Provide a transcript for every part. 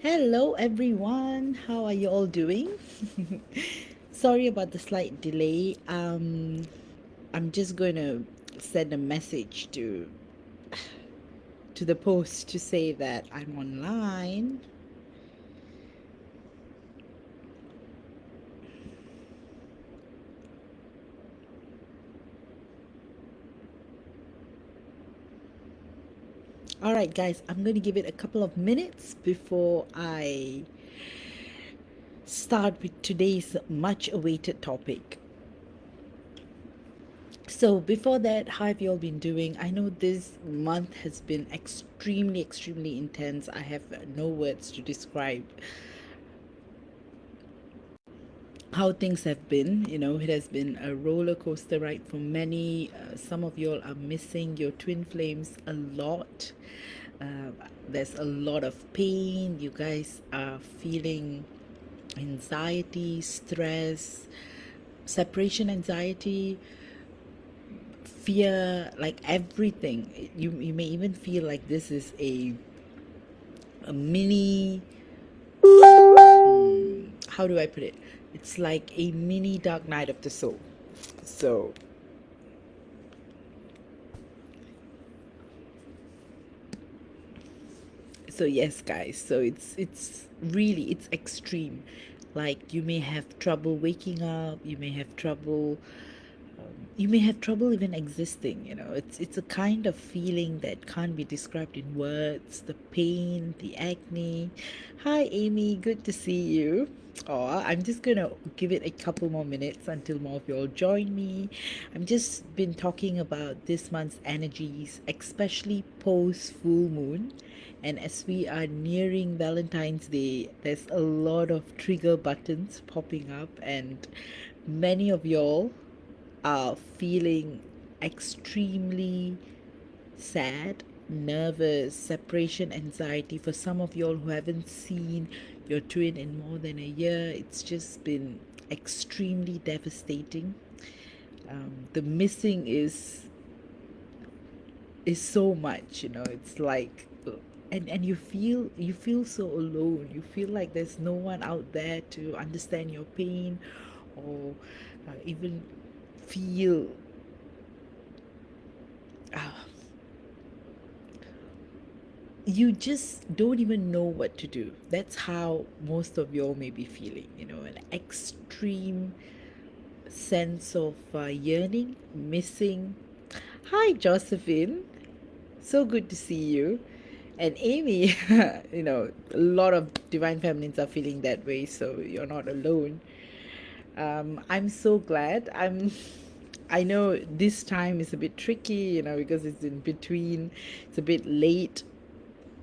Hello, everyone. How are you all doing? Sorry about the slight delay. I'm just going to send a message to the post to say that I'm online. All right, guys, I'm going to give it a couple of minutes before I start with today's much awaited topic. So, before that, how have you all been doing? I know this month has been extremely intense. I have no words to describe how things have been. It has been a roller coaster ride for many. Some of y'all are missing your twin flames a lot. Uh, there's a lot of pain. You guys are feeling anxiety, stress, separation anxiety, fear, like everything. You may even feel like this is a mini, how do I put it? It's like a mini dark night of the soul. So yes, guys, so it's really, it's extreme. Like, you may have trouble waking up, you may have trouble even existing. It's a kind of feeling that can't be described in words. The pain, the acne. Hi, Amy, good to see you. Oh, I'm just gonna give it a couple more minutes until more of you all join me. I'm just been talking about this month's energies, especially post full moon. And as we are nearing Valentine's Day, there's a lot of trigger buttons popping up, and many of y'all are feeling extremely sad, nervous, separation anxiety. For some of y'all who haven't seen your twin in more than a year, it's just been extremely devastating. The missing is so much. It's like, and you feel so alone. You feel like there's no one out there to understand your pain, or even feel uh, you just don't even know what to do. That's how most of y'all may be feeling, an extreme sense of yearning, missing. Hi, Josephine. So good to see you. And Amy, a lot of divine feminines are feeling that way, so you're not alone. I'm so glad. I know this time is a bit tricky, because it's in between. It's a bit late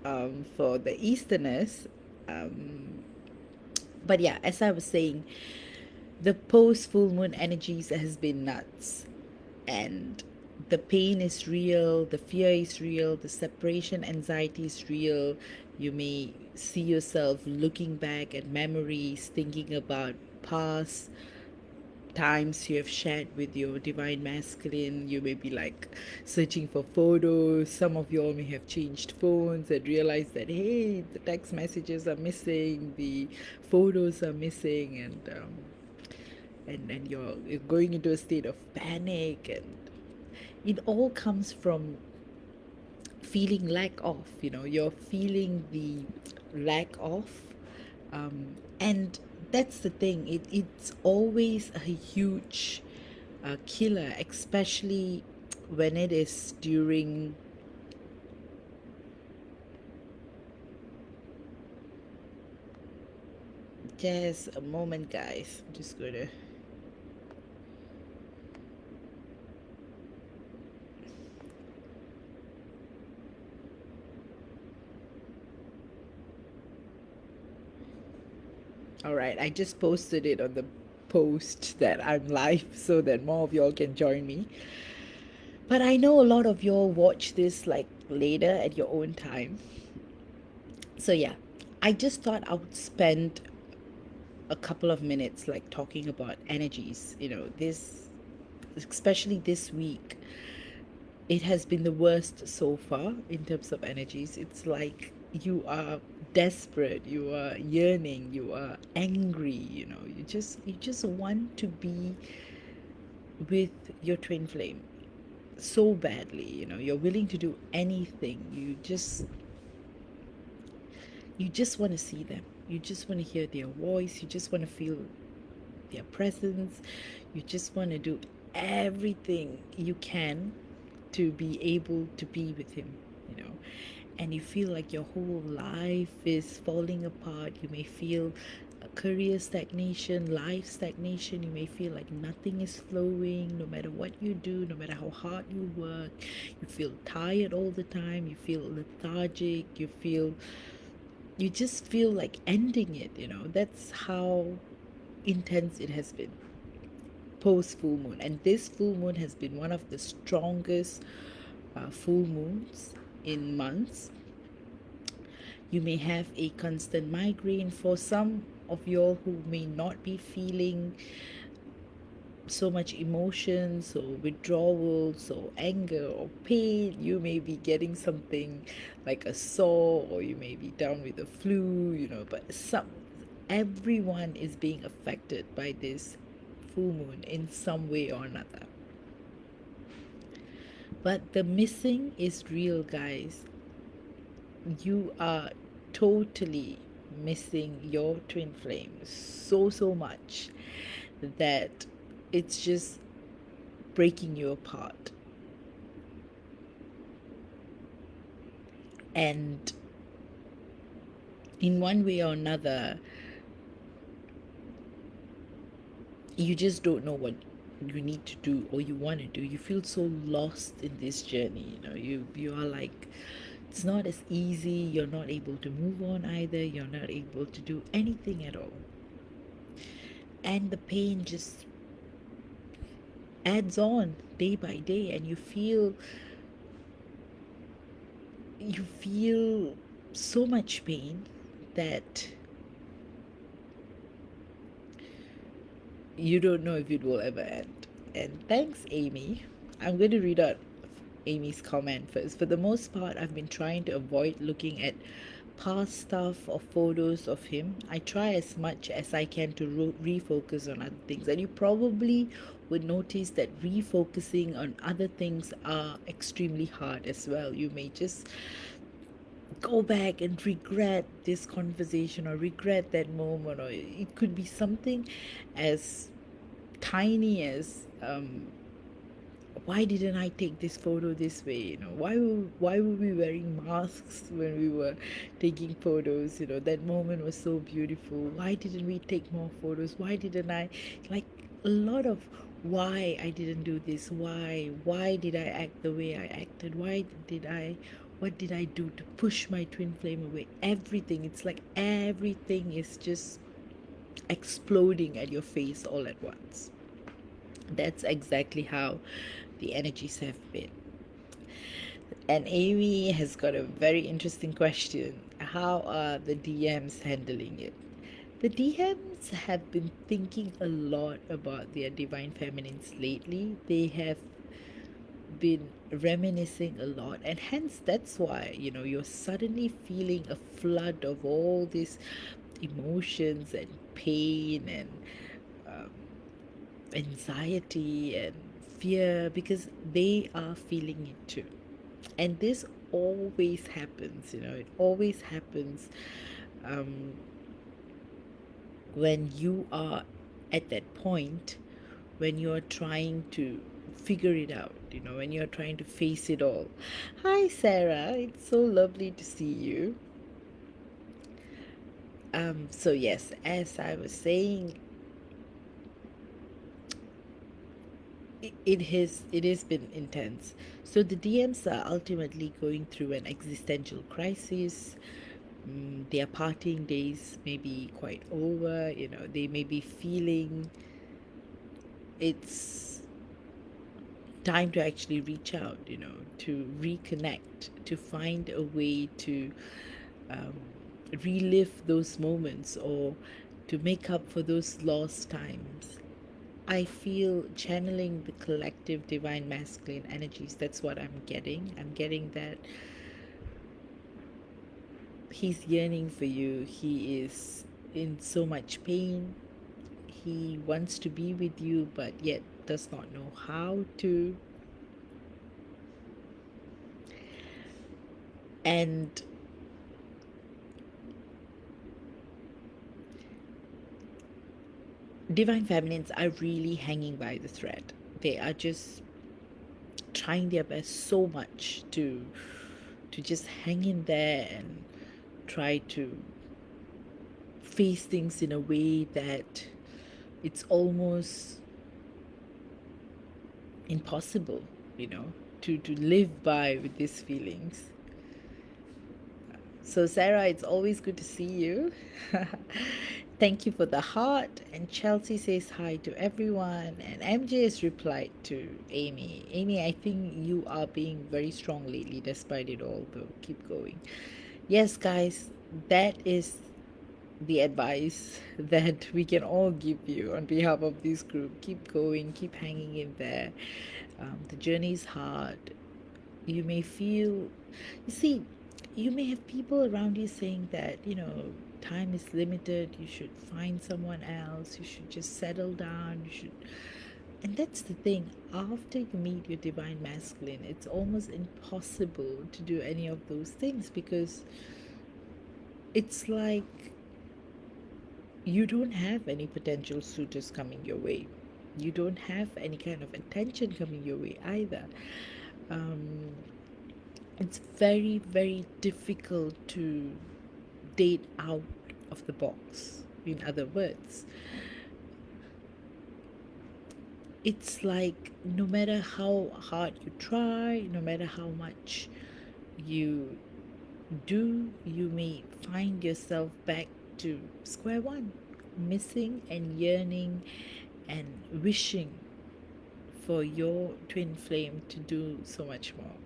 for the Easterners. Um, but yeah, as I was saying, the post full moon energies has been nuts. And the pain is real, the fear is real, the separation anxiety is real. You may see yourself looking back at memories, thinking about past times you have shared with your divine masculine. You may be like searching for photos. Some of you all may have changed phones and realized that, hey, the text messages are missing, the photos are missing, and you're going into a state of panic. And it all comes from feeling lack of, you're feeling the lack of, and that's the thing. It's always a huge killer, especially when it is during. Just a moment, guys. I'm just gonna. All right, I just posted it on the post that I'm live so that more of y'all can join me. But I know a lot of y'all watch this like later at your own time. So yeah, I just thought I would spend a couple of minutes like talking about energies. This, especially this week, it has been the worst so far in terms of energies. It's like you are desperate, you are yearning, you are angry, you just want to be with your twin flame so badly, you're willing to do anything. You just want to see them. You just want to hear their voice. You just want to feel their presence. You just want to do everything you can to be able to be with him, you know. And you feel like your whole life is falling apart. You may feel a career stagnation, life stagnation. You may feel like nothing is flowing no matter what you do, no matter how hard you work. You feel tired all the time. You feel lethargic. You just feel like ending it. That's how intense it has been post full moon. And this full moon has been one of the strongest full moons in months. You may have a constant migraine. For some of y'all who may not be feeling so much emotions or withdrawals or anger or pain, you may be getting something like a sore, or you may be down with the flu, but everyone is being affected by this full moon in some way or another. But the missing is real, guys. You are totally missing your twin flame so much that it's just breaking you apart. And in one way or another, you just don't know what you need to do or you want to do. You feel so lost in this journey. You are like, it's not as easy. You're not able to move on either. You're not able to do anything at all. And the pain just adds on day by day, and you feel so much pain that you don't know if it will ever end. And thanks, Amy. I'm going to read out Amy's comment first. For the most part, I've been trying to avoid looking at past stuff or photos of him. I try as much as I can to refocus on other things. And you probably would notice that refocusing on other things are extremely hard as well. You may just go back and regret this conversation or regret that moment, or it could be something as tiny as why didn't I take this photo this way? Why were we wearing masks when we were taking photos? That moment was so beautiful. Why didn't we take more photos? Why didn't I, like, a lot of why I didn't do this? Why did I act the way I acted? What did I do to push my twin flame away? Everything. It's like everything is just exploding at your face all at once. That's exactly how the energies have been. And Amy has got a very interesting question. How are the DMs handling it? The DMs have been thinking a lot about their divine feminines lately. They have been reminiscing a lot, and hence that's why you're suddenly feeling a flood of all these emotions and pain and um, anxiety and fear, because they are feeling it too. And this always happens, it always happens um, when you are at that point, when you're trying to figure it out, when you're trying to face it all. Hi, Sarah. It's so lovely to see you. So yes, as I was saying, it has been intense. So the DMs are ultimately going through an existential crisis. Their partying days may be quite over. They may be feeling it's time to actually reach out, to reconnect, to find a way to um, relive those moments, or to make up for those lost times. I feel channeling the collective divine masculine energies. That's what I'm getting. I'm getting that He's yearning for you. He is in so much pain. He wants to be with you, but yet does not know how to. And divine feminines are really hanging by the thread. They are just trying their best so much to just hang in there and try to face things in a way that it's almost impossible, you know, to live by with these feelings. So, Sarah, it's always good to see you. Thank you for the heart. And Chelsea says hi to everyone. And MJ has replied to Amy. Amy, I think you are being very strong lately, despite it all, though. Keep going. Yes, guys, that is the advice that we can all give you on behalf of this group. Keep going, keep hanging in there. The journey is hard. You may feel, you see, you may have people around you saying that, time is limited, you should find someone else, you should just settle down, you should. And that's the thing, after you meet your divine masculine, it's almost impossible to do any of those things because it's like you don't have any potential suitors coming your way. You don't have any kind of attention coming your way either. Um, it's very, very difficult to date out of the box. In other words, it's like no matter how hard you try, no matter how much you do, you may find yourself back to square one, missing and yearning and wishing for your twin flame to do so much more.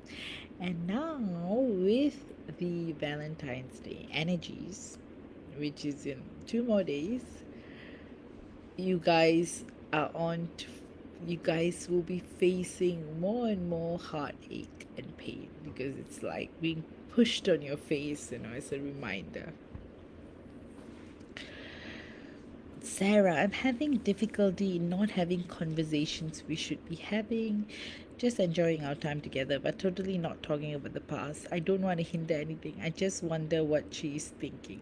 And now, with the Valentine's Day energies, which is in 2 more days, you guys are on to, you guys will be facing more and more heartache and pain because it's like being pushed on your face, as a reminder. Sarah, I'm having difficulty in not having conversations we should be having, just enjoying our time together, but totally not talking about the past. I don't want to hinder anything. I just wonder what she's thinking.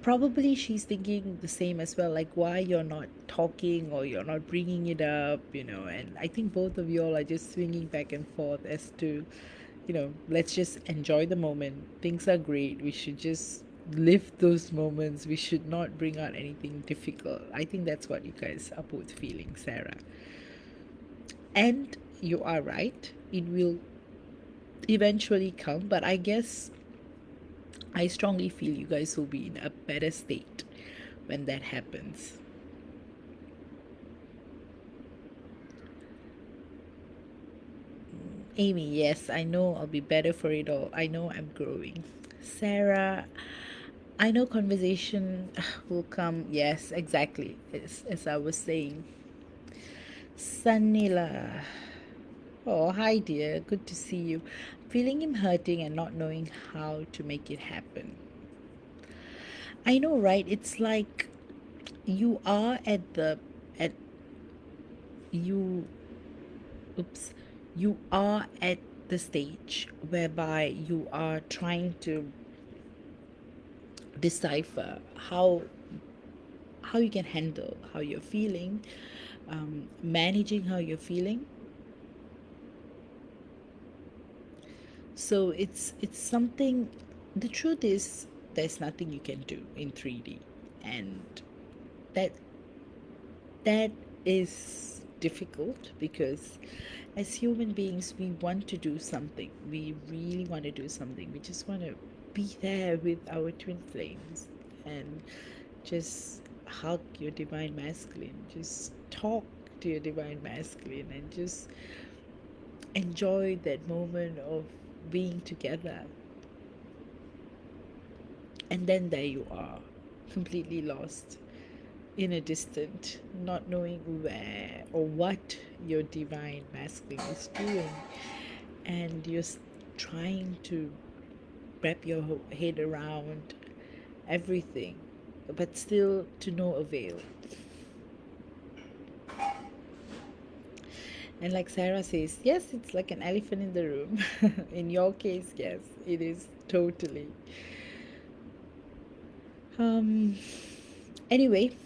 Probably she's thinking the same as well, like why you're not talking or you're not bringing it up, and I think both of you all are just swinging back and forth as to, let's just enjoy the moment. Things are great. We should just live those moments. We should not bring out anything difficult. I think that's what you guys are both feeling, Sarah. And you are right. It will eventually come, but I guess I strongly feel you guys will be in a better state when that happens. Amy, yes, I know I'll be better for it all. I know I'm growing. Sarah, I know conversation will come. Yes, exactly. As I was saying. Sanila. Oh, hi, dear. Good to see you. Feeling him hurting and not knowing how to make it happen. I know, right? It's like you are at you oops you are at the stage whereby you are trying to decipher how you can handle how you're feeling, managing how you're feeling. So it's something. The truth is, there's nothing you can do in 3D, and that that is difficult because as human beings we want to do something. We really want to do something. We just want to be there with our twin flames and just hug your divine masculine, just talk to your divine masculine, and just enjoy that moment of being together. And then there you are, completely lost in a distant, not knowing where or what your divine masculine is doing. And you're trying to wrap your head around everything, but still to no avail. And like Sarah says, yes, it's like an elephant in the room. In your case, yes, it is totally. Um, anyway,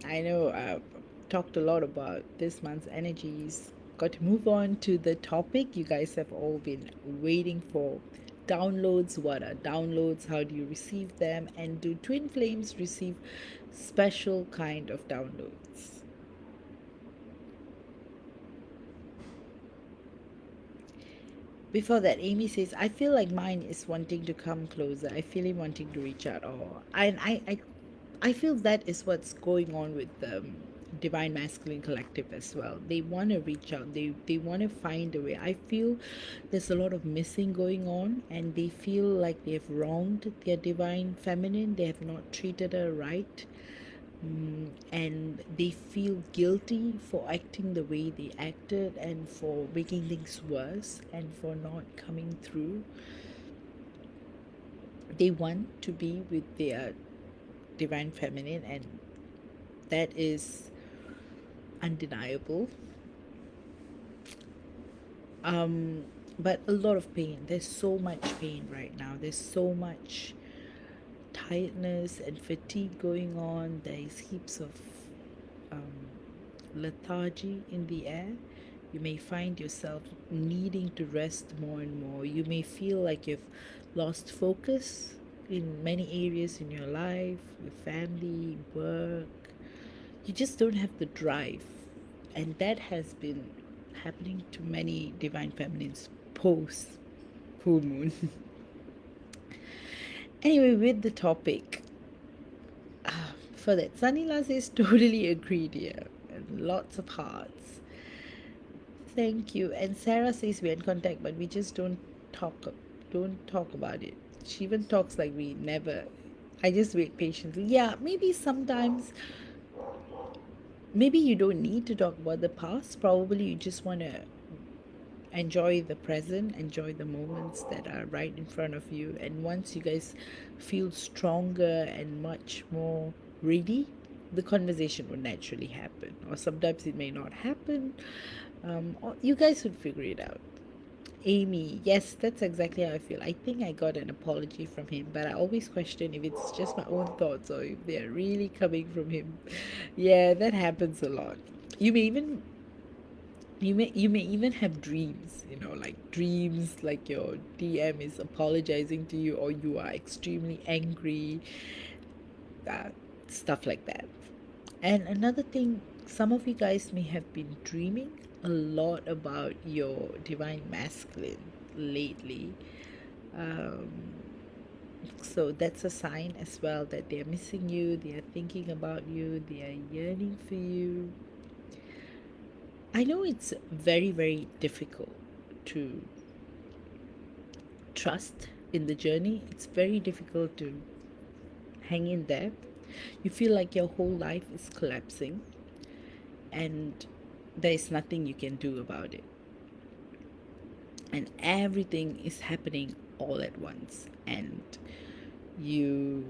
I know I've talked a lot about this month's energies. Got to move on to the topic you guys have all been waiting for. Downloads. What are downloads? How do you receive them? And do twin flames receive special kind of downloads? Before that, Amy says, I feel like mine is wanting to come closer. I feel him wanting to reach out. Oh, and I feel that is what's going on with the Divine Masculine Collective as well. They want to reach out. They want to find a way. I feel there's a lot of missing going on, and they feel like they have wronged their Divine Feminine. They have not treated her right. And they feel guilty for acting the way they acted and for making things worse and for not coming through. They want to be with their Divine Feminine, and that is undeniable. Um, but a lot of pain. There's so much pain right now. There's so much tiredness and fatigue going on. There is heaps of um, lethargy in the air. You may find yourself needing to rest more and more. You may feel like you've lost focus in many areas in your life, your family, work. You just don't have the drive. And that has been happening to many divine feminines post full moon. Anyway, with the topic, for that, Sanila says totally agreed here. And lots of hearts. Thank you. And Sarah says we're in contact, but we just don't talk about it. She even talks like we never. I just wait patiently. Yeah, maybe sometimes, maybe you don't need to talk about the past. Probably you just want to enjoy the present, enjoy the moments that are right in front of you. And once you guys feel stronger and much more ready, the conversation will naturally happen. Or sometimes it may not happen. Or you guys would figure it out. Amy, yes, that's exactly how I feel. I think I got an apology from him, but I always question if it's just my own thoughts or if they're really coming from him. Yeah, that happens a lot. You may even you may even have dreams, like dreams like your DM is apologizing to you or you are extremely angry, uh, stuff like that. And another thing, some of you guys may have been dreaming a lot about your divine masculine lately. Um, so that's a sign as well that they're missing you, they are thinking about you, they are yearning for you. I know it's very, very difficult to trust in the journey. It's very difficult to hang in there. You feel like your whole life is collapsing and there is nothing you can do about it. And everything is happening all at once. And you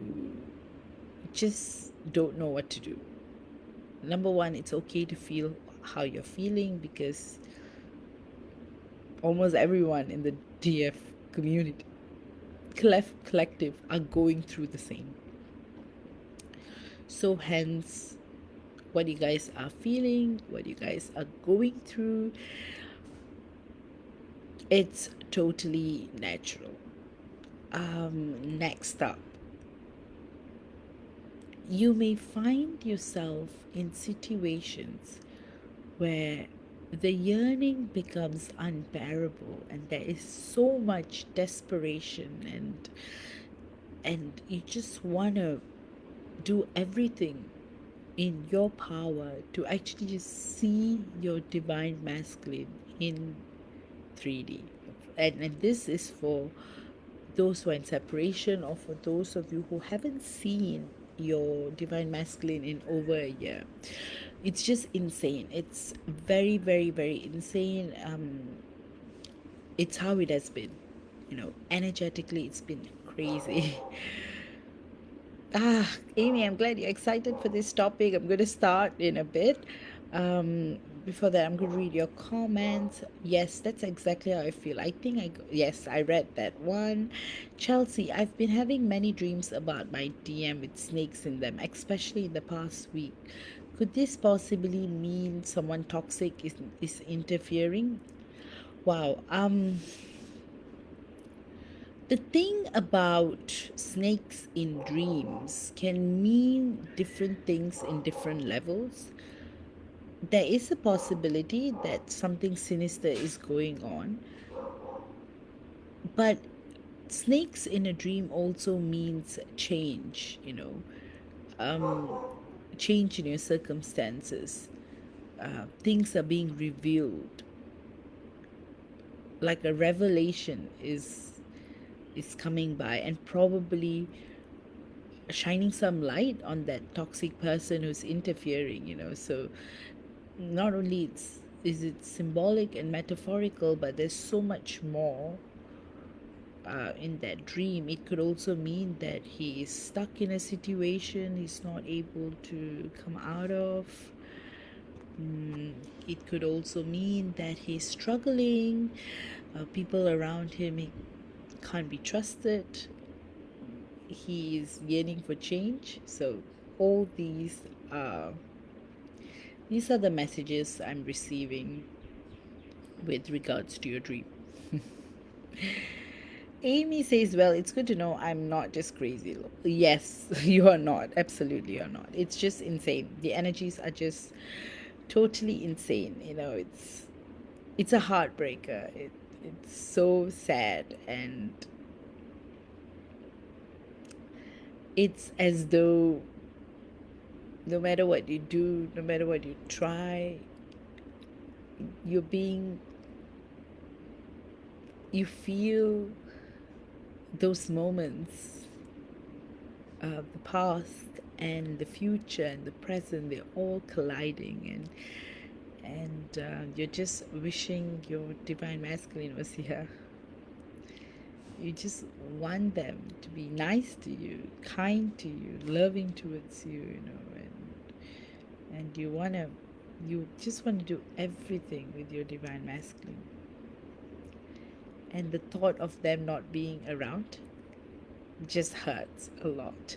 just don't know what to do. Number one, it's okay to feel how you're feeling because almost everyone in the DF community collective are going through the same. So hence what you guys are feeling, what you guys are going through, it's totally natural. Next up, you may find yourself in situations where the yearning becomes unbearable and there is so much desperation and you just want to do everything in your power to actually just see your divine masculine in 3D. And this is for those who are in separation or for those of you who haven't seen your divine masculine in over a year. It's just insane. It's very, very, very insane. It's how it has been. Energetically, it's been crazy. Amy, I'm glad you're excited for this topic. I'm going to start in a bit. Um, Before that, I'm going to read your comments. Yes, that's exactly how I feel. Yes, I read that one. Chelsea, I've been having many dreams about my DM with snakes in them, especially in the past week. Could this possibly mean someone toxic is interfering? Wow. The thing about snakes in dreams can mean different things in different levels. There is a possibility that something sinister is going on, but snakes in a dream also means change, change in your circumstances. Things are being revealed, like a revelation is coming by, and probably shining some light on that toxic person who's interfering, so not only is it symbolic and metaphorical, but there's so much more in that dream. It could also mean that he is stuck in a situation he's not able to come out of. It could also mean that he's struggling. People around him, he can't be trusted. He is yearning for change. So all these are the messages I'm receiving with regards to your dream. Amy says, well, it's good to know I'm not just crazy. Yes, you are not. Absolutely, you're not. It's just insane. The energies are just totally insane. It's a heartbreaker. It's so sad, and it's as though no matter what you do, no matter what you try, you're being you feel those moments, the past and the future and the present, they're all colliding, and you're just wishing your divine masculine was here. You just want them to be nice to you, kind to you, loving towards you, and you just want to do everything with your divine masculine. And the thought of them not being around just hurts a lot.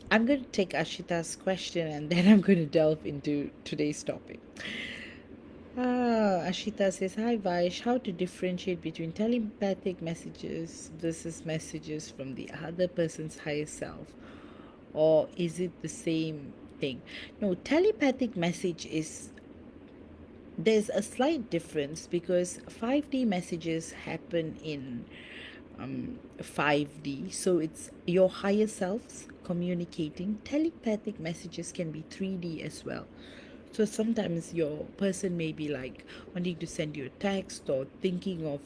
I'm going to take Ashita's question and then I'm going to delve into today's topic. Ashita says, hi Vaish, how to differentiate between telepathic messages versus messages from the other person's higher self? Or is it the same thing? No, telepathic message is, there's a slight difference because 5D messages happen in 5D. So it's your higher selves communicating. Telepathic messages can be 3D as well. So sometimes your person may be like wanting to send you a text or thinking of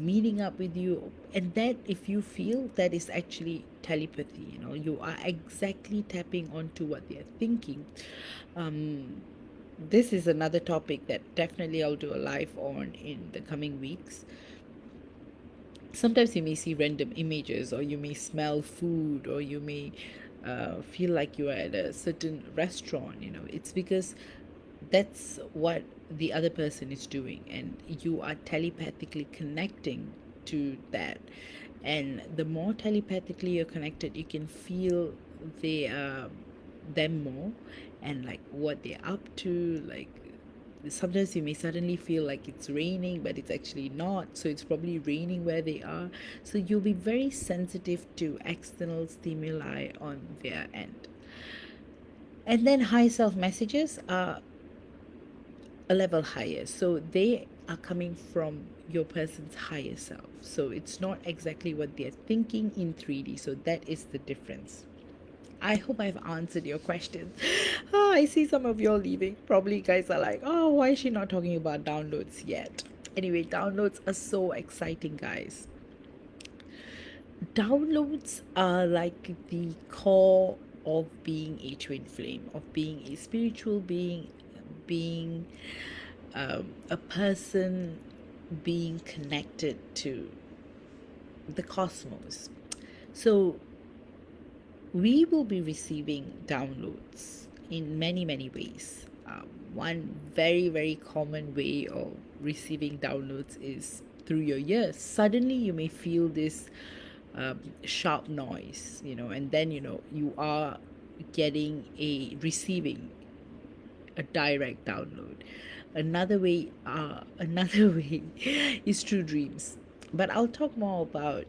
meeting up with you, and that, if you feel, that is actually telepathy. You are exactly tapping onto what they're thinking. This is another topic that definitely I'll do a live on in the coming weeks. Sometimes you may see random images, or you may smell food, or you may feel like you are at a certain restaurant. It's because that's what the other person is doing, and you are telepathically connecting to that. And the more telepathically you're connected, you can feel they them more, and like what they're up to. Like sometimes you may suddenly feel like it's raining, but it's actually not, so it's probably raining where they are. So you'll be very sensitive to external stimuli on their end. And then high self messages are a level higher, so they are coming from your person's higher self. So it's not exactly what they're thinking in 3D. So that is the difference. I hope I've answered your questions. I see some of you all leaving. Probably you guys are like, oh, why is she not talking about downloads yet? Anyway, downloads are so exciting, guys. Downloads are like the core of being a twin flame, of being a spiritual being, being a person, being connected to the cosmos. So we will be receiving downloads in many, many ways. One very, very common way of receiving downloads is through your ears. Suddenly, you may feel this sharp noise, and then, you are getting receiving a direct download. Another way is through dreams. But I'll talk more about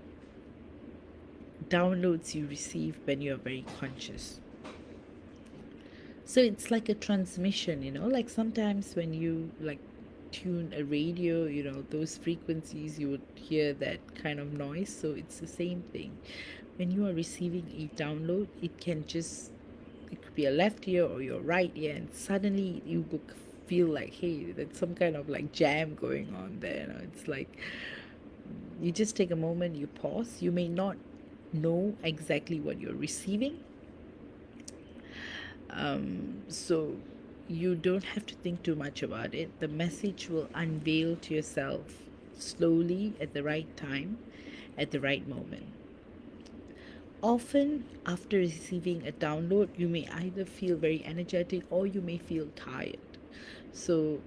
downloads you receive when you're very conscious. So it's like a transmission, like sometimes when you like tune a radio, those frequencies, you would hear that kind of noise. So it's the same thing. When you are receiving a download, it could be a left ear or your right ear, and suddenly you will feel like, hey, there's some kind of like jam going on there. It's like you just take a moment, you pause. You may not know exactly what you're receiving, so you don't have to think too much about it. The message will unveil to yourself slowly at the right time, at the right moment. Often, after receiving a download, you may either feel very energetic or you may feel tired. So,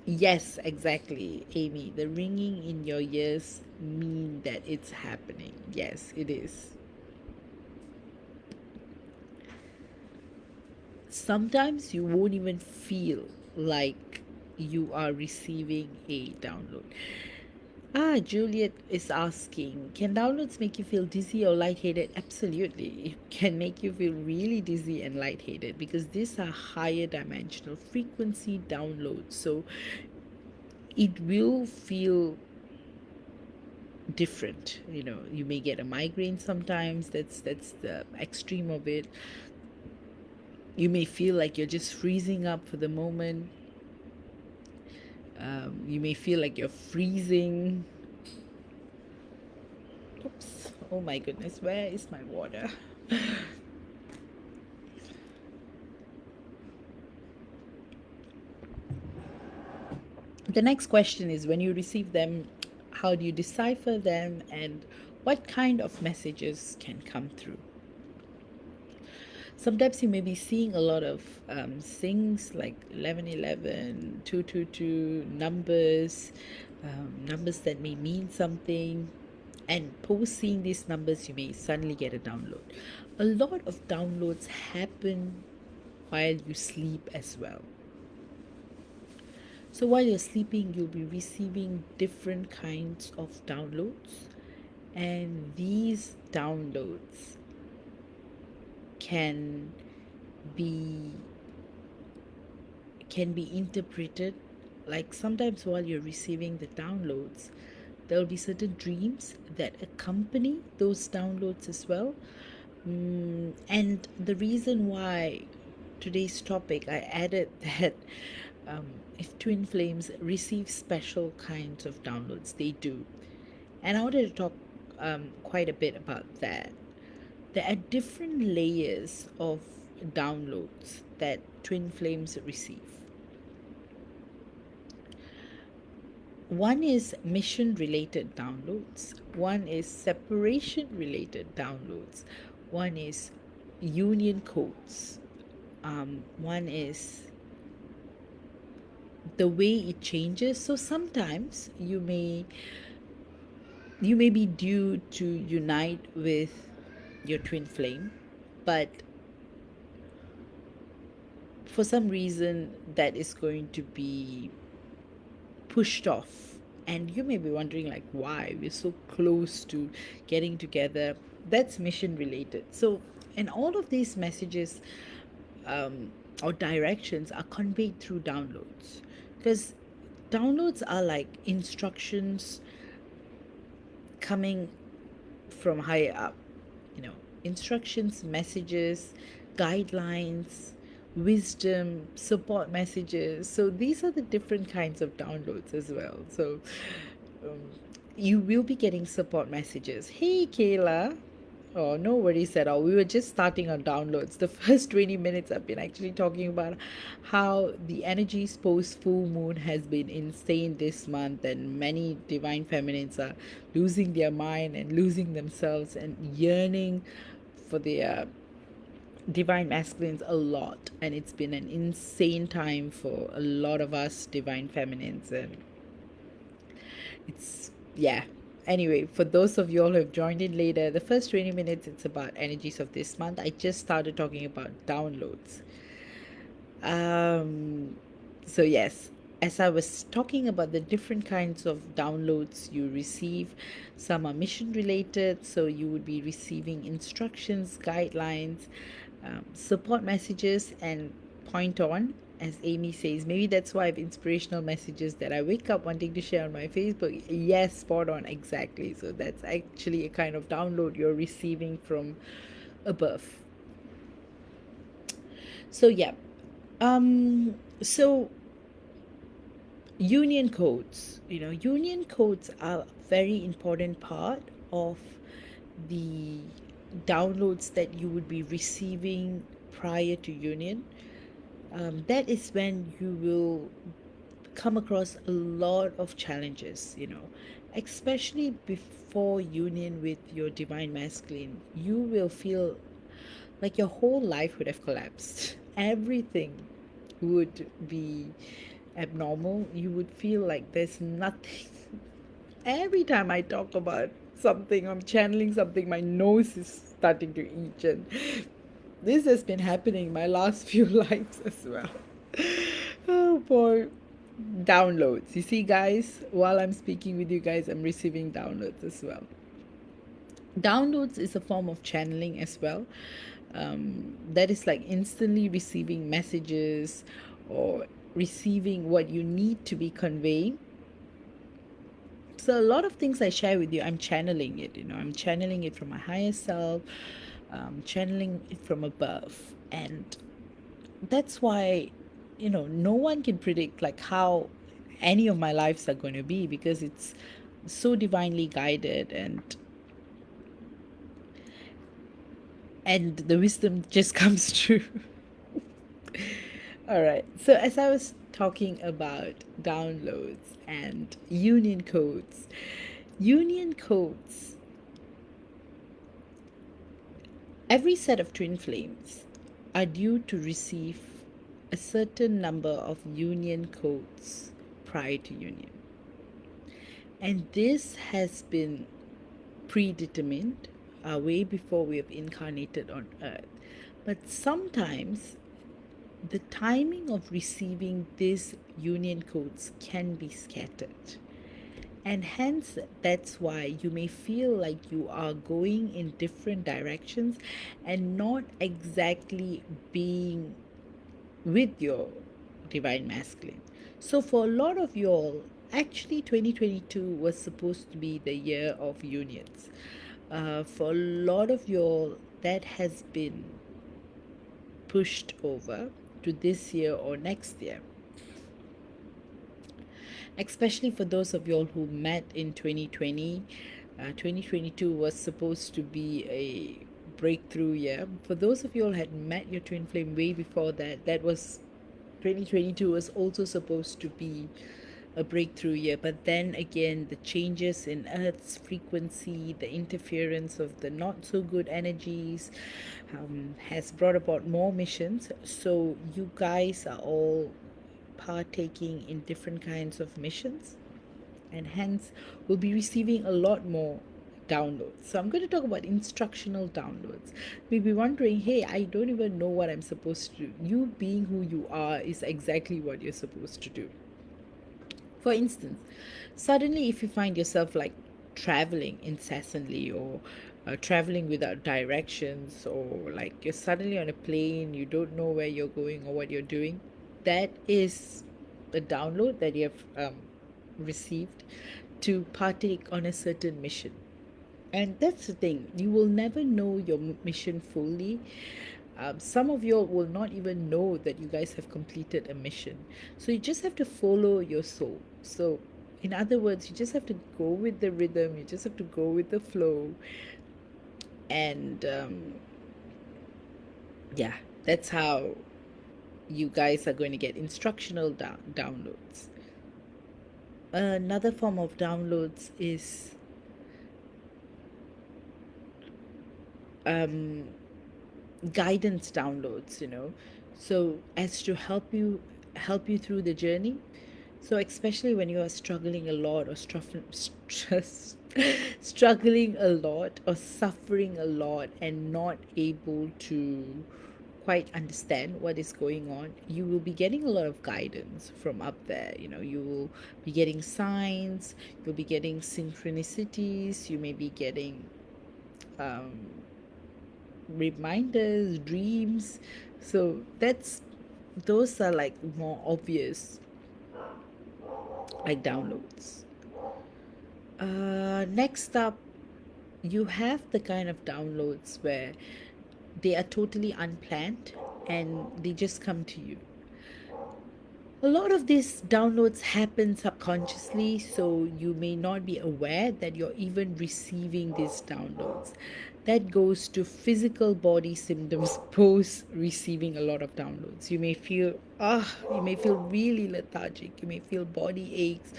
yes, exactly, Amy. The ringing in your ears mean that it's happening. Yes, it is. Sometimes you won't even feel like you are receiving a download. Juliet is asking, can downloads make you feel dizzy or lightheaded? Absolutely. It can make you feel really dizzy and lightheaded because these are higher dimensional frequency downloads. So it will feel different. You may get a migraine sometimes. That's the extreme of it. You may feel like you're just freezing up for the moment. You may feel like you're freezing. Oops. Oh my goodness, where is my water? The next question is, when you receive them, how do you decipher them and what kind of messages can come through? Sometimes you may be seeing a lot of things like 1111, 222, numbers that may mean something. And post seeing these numbers, you may suddenly get a download. A lot of downloads happen while you sleep as well. So while you're sleeping, you'll be receiving different kinds of downloads. And these downloads can be interpreted, like sometimes while you're receiving the downloads, there'll be certain dreams that accompany those downloads as well. And the reason why today's topic I added that if twin flames receive special kinds of downloads, they do. And I wanted to talk quite a bit about that. There are different layers of downloads that twin flames receive. One is mission related downloads, one is separation related downloads, one is union codes, one is the way it changes. So sometimes you may be due to unite with your twin flame, but for some reason that is going to be pushed off, and you may be wondering like why we're so close to getting together. That's mission related. So, and all of these messages or directions are conveyed through downloads, because downloads are like instructions coming from higher up, instructions, messages, guidelines, wisdom, support messages. So these are the different kinds of downloads as well. So you will be getting support messages. Hey, Kayla. Oh, no worries at all. We were just starting our downloads. The first 20 minutes I've been actually talking about how the energies post full moon has been insane this month, and many divine feminines are losing their mind and losing themselves and yearning for their divine masculines a lot. And it's been an insane time for a lot of us divine feminines, and it's yeah. Anyway, for those of you all who have joined in later, the first 20 minutes it's about energies of this month. I just started talking about downloads. um so yes, as I was talking about the different kinds of downloads you receive, some are mission related, so you would be receiving instructions, guidelines, support messages, and point on, as Amy says. Maybe that's why I have inspirational messages that I wake up wanting to share on my Facebook. Yes, spot on, exactly. So that's actually a kind of download you're receiving from above. So yeah. So union codes, union codes are a very important part of the downloads that you would be receiving prior to union. That is when you will come across a lot of challenges, especially before union with your divine masculine. You will feel like your whole life would have collapsed. Everything would be abnormal. You would feel like there's nothing. Every time I talk about something, I'm channeling something, my nose is starting to itch. And this has been happening my last few lives as well. Oh boy. Downloads. You see, guys, while I'm speaking with you guys, I'm receiving downloads as well. Downloads is a form of channeling as well. That is like instantly receiving messages or receiving what you need to be conveying. So a lot of things I share with you, I'm channeling it. I'm channeling it from my higher self, channeling it from above, and that's why no one can predict like how any of my lives are going to be, because it's so divinely guided, and the wisdom just comes true. All right. So, as I was talking about downloads and union codes, every set of twin flames are due to receive a certain number of union codes prior to union. And this has been predetermined way before we have incarnated on earth. But sometimes the timing of receiving these union codes can be scattered. And hence, that's why you may feel like you are going in different directions and not exactly being with your divine masculine. So, for a lot of y'all, actually, 2022 was supposed to be the year of unions. For a lot of y'all, that has been pushed over to this year or next year. Especially for those of y'all who met in 2020. 2022 was supposed to be a breakthrough year. For those of you all had met your twin flame way before that, that was 2022 was also supposed to be a breakthrough year. But then again, the changes in Earth's frequency, the interference of the not so good energies, has brought about more missions. So you guys are all partaking in different kinds of missions, and hence we'll be receiving a lot more downloads. So I'm going to talk about instructional downloads. You'll be wondering, hey, I don't even know what I'm supposed to do. You being who you are is exactly what you're supposed to do. For instance, suddenly if you find yourself like traveling incessantly, or traveling without directions, or like you're suddenly on a plane, you don't know where you're going or what you're doing, that is a download that you have received to partake on a certain mission. And that's the thing, you will never know your mission fully. Some of you will not even know that you guys have completed a mission. So you just have to follow your soul. So, in other words, you just have to go with the rhythm, you just have to go with the flow. And yeah, that's how you guys are going to get instructional downloads. Another form of downloads is um, guidance downloads, so as to help you through the journey. So especially when you are struggling a lot or struggling a lot or suffering a lot and not able to quite understand what is going on, you will be getting a lot of guidance from up there. You will be getting signs, you'll be getting synchronicities, you may be getting um, reminders, dreams. So those are like more obvious, like downloads. Next up, you have the kind of downloads where they are totally unplanned and they just come to you. A lot of these downloads happen subconsciously, so you may not be aware that you're even receiving these downloads. That goes to physical body symptoms post receiving a lot of downloads. You may feel really lethargic, you may feel body aches.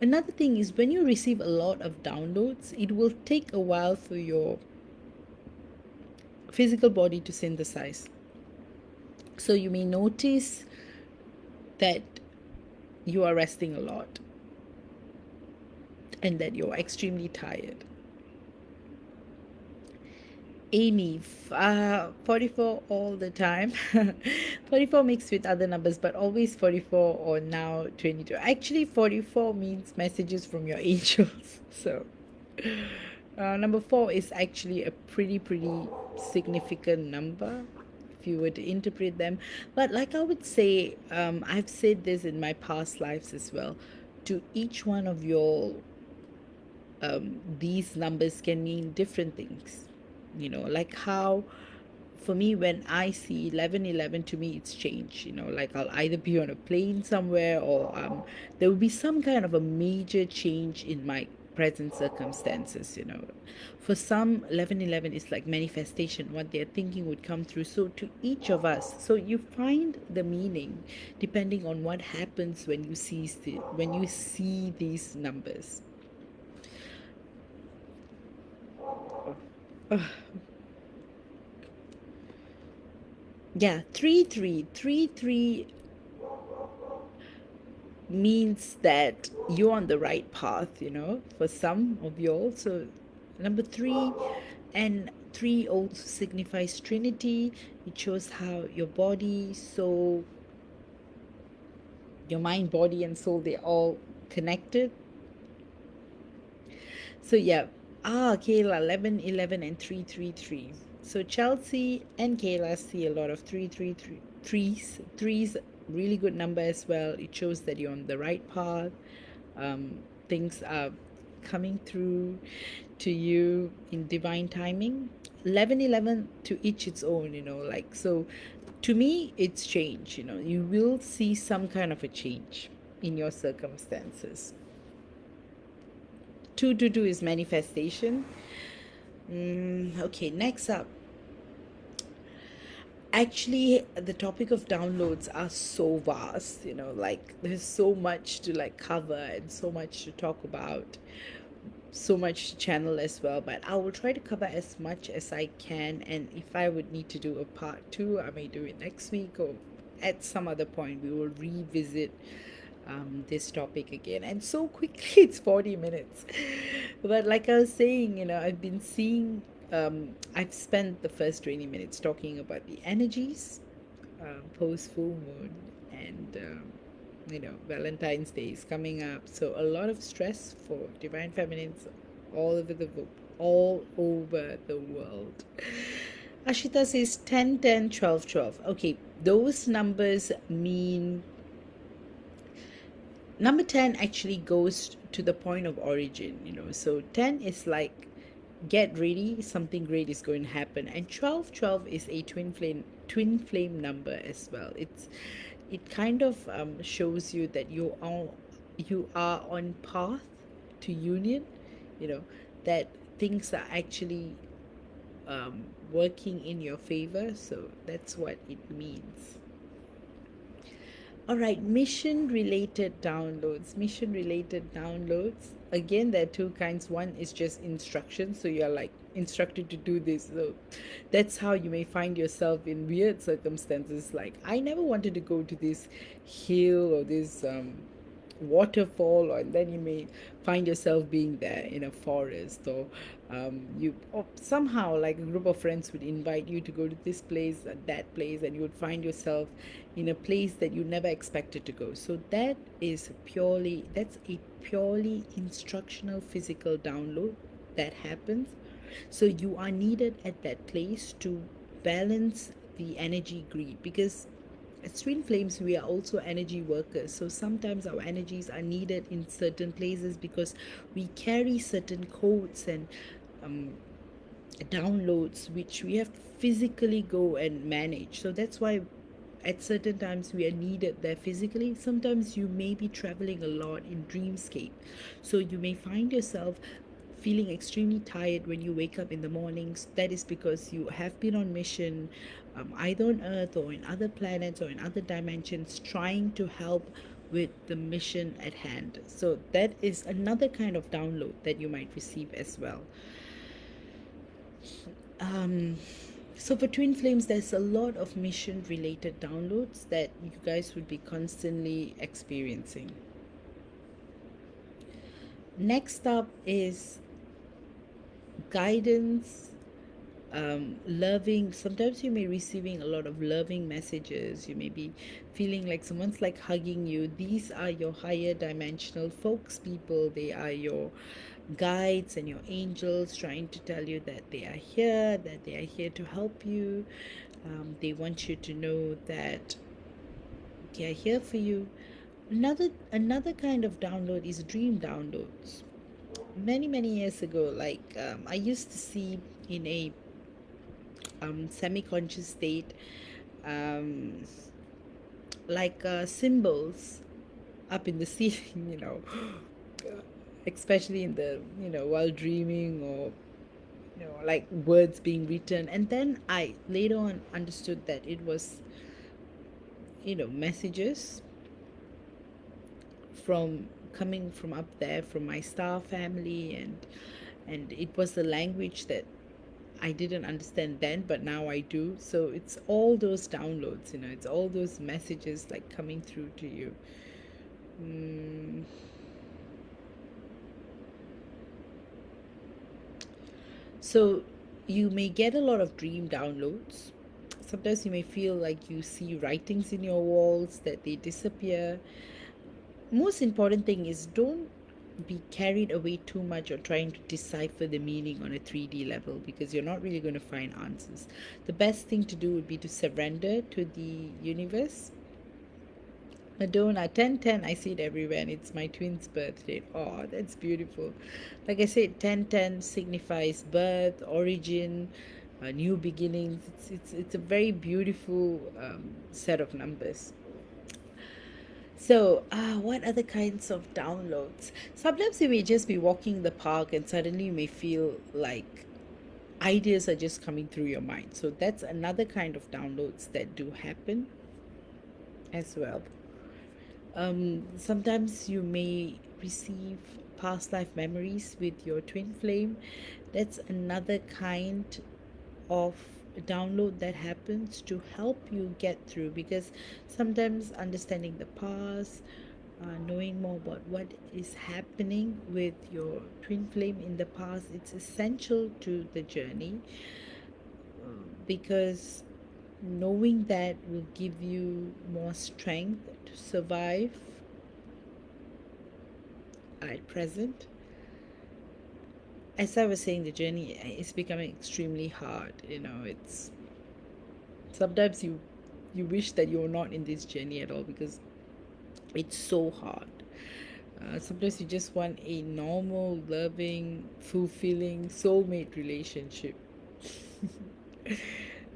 Another thing is, when you receive a lot of downloads, it will take a while for your physical body to synthesize. So you may notice that you are resting a lot and that you're extremely tired. Amy, 44 all the time. 44 mixed with other numbers, but always 44 or now 22. Actually, 44 means messages from your angels. So, number 4 is actually a pretty significant number if you were to interpret them. But like I would say, I've said this in my past lives as well. To each one of your these numbers can mean different things. Like how for me, when I see 1111, to me it's change. Like I'll either be on a plane somewhere, or there will be some kind of a major change in my present circumstances. For some, 1111 is like manifestation, what they're thinking would come through. So to each of us, so you find the meaning depending on what happens when you see these numbers. Yeah, 3333 means that you're on the right path, for some of you all. So number 3 and 3 also signifies Trinity. It shows how your body, soul, your mind, body, and soul, they're all connected. So yeah, Kayla, 1111 and 333. So Chelsea and Kayla see a lot of 333 threes. Threes, really good number as well. It shows that you're on the right path. Things are coming through to you in divine timing. 1111, to each its own, like, so to me it's change. You will see some kind of a change in your circumstances. 222 is manifestation. Okay, next up. Actually, the topic of downloads are so vast, like there's so much to like cover and so much to talk about, so much to channel as well. But I will try to cover as much as I can. And if I would need to do a part 2, I may do it next week, or at some other point we will revisit this topic again. And so quickly, it's 40 minutes. But like I was saying, I've been seeing, I've spent the first 20 minutes talking about the energies, post full moon, and, Valentine's Day is coming up. So a lot of stress for divine feminines all over the world. Ashita says 10, 10, 12, 12. Okay, those numbers mean number 10 actually goes to the point of origin. So 10 is like, get ready, something great is going to happen. And 12 is a twin flame number as well. It kind of shows you that you are on path to union, that things are actually working in your favor. So that's what it means. All right, mission related downloads. Mission related downloads. Again, there are two kinds. One is just instructions. So you're like instructed to do this. So that's how you may find yourself in weird circumstances. Like, I never wanted to go to this hill or this waterfall, or then you may find yourself being there in a forest, or you or somehow like a group of friends would invite you to go to this place that place, and you would find yourself in a place that you never expected to go. So that's a purely instructional physical download that happens. So you are needed at that place to balance the energy grid, because as twin flames we are also energy workers. So sometimes our energies are needed in certain places because we carry certain codes and um, downloads which we have to physically go and manage. So that's why at certain times we are needed there physically. Sometimes you may be traveling a lot in dreamscape, so you may find yourself feeling extremely tired when you wake up in the mornings. That is because you have been on mission, either on Earth or in other planets or in other dimensions, trying to help with the mission at hand. So that is another kind of download that you might receive as well. um, so for twin flames, there's a lot of mission related downloads that you guys would be constantly experiencing. Next up is guidance, loving. Sometimes you may be receiving a lot of loving messages. You may be feeling like someone's like hugging you. These are your higher dimensional folks people. They are your guides and your angels trying to tell you that they are here to help you. They want you to know that they are here for you. Another kind of download is dream downloads. Many years ago, like I used to see in a semi-conscious state, um, like symbols up in the ceiling, especially in the while dreaming, or like words being written. And then I later on understood that it was messages from coming from up there, from my star family, and it was a language that I didn't understand then, but now I do. So it's all those downloads, it's all those messages like coming through to you. mm. So you may get a lot of dream downloads. Sometimes you may feel like you see writings in your walls that they disappear. Most important thing is, don't be carried away too much or trying to decipher the meaning on a 3D level, because you're not really going to find answers. The best thing to do would be to surrender to the universe. Madonna 1010, I see it everywhere, and it's my twin's birthday. Oh, that's beautiful. Like I said, 1010 signifies birth, origin, new beginnings. It's a very beautiful set of numbers. So, what other kinds of downloads? Sometimes you may just be walking the park and suddenly you may feel like ideas are just coming through your mind. So, that's another kind of downloads that do happen as well. Sometimes you may receive past life memories with your twin flame. That's another kind of download that happens to help you get through, because sometimes understanding the past, knowing more about what is happening with your twin flame in the past, it's essential to the journey, because knowing that will give you more strength to survive at present. As I was saying, the journey is becoming extremely hard. It's sometimes you wish that you're not in this journey at all, because it's so hard. Sometimes you just want a normal, loving, fulfilling soulmate relationship.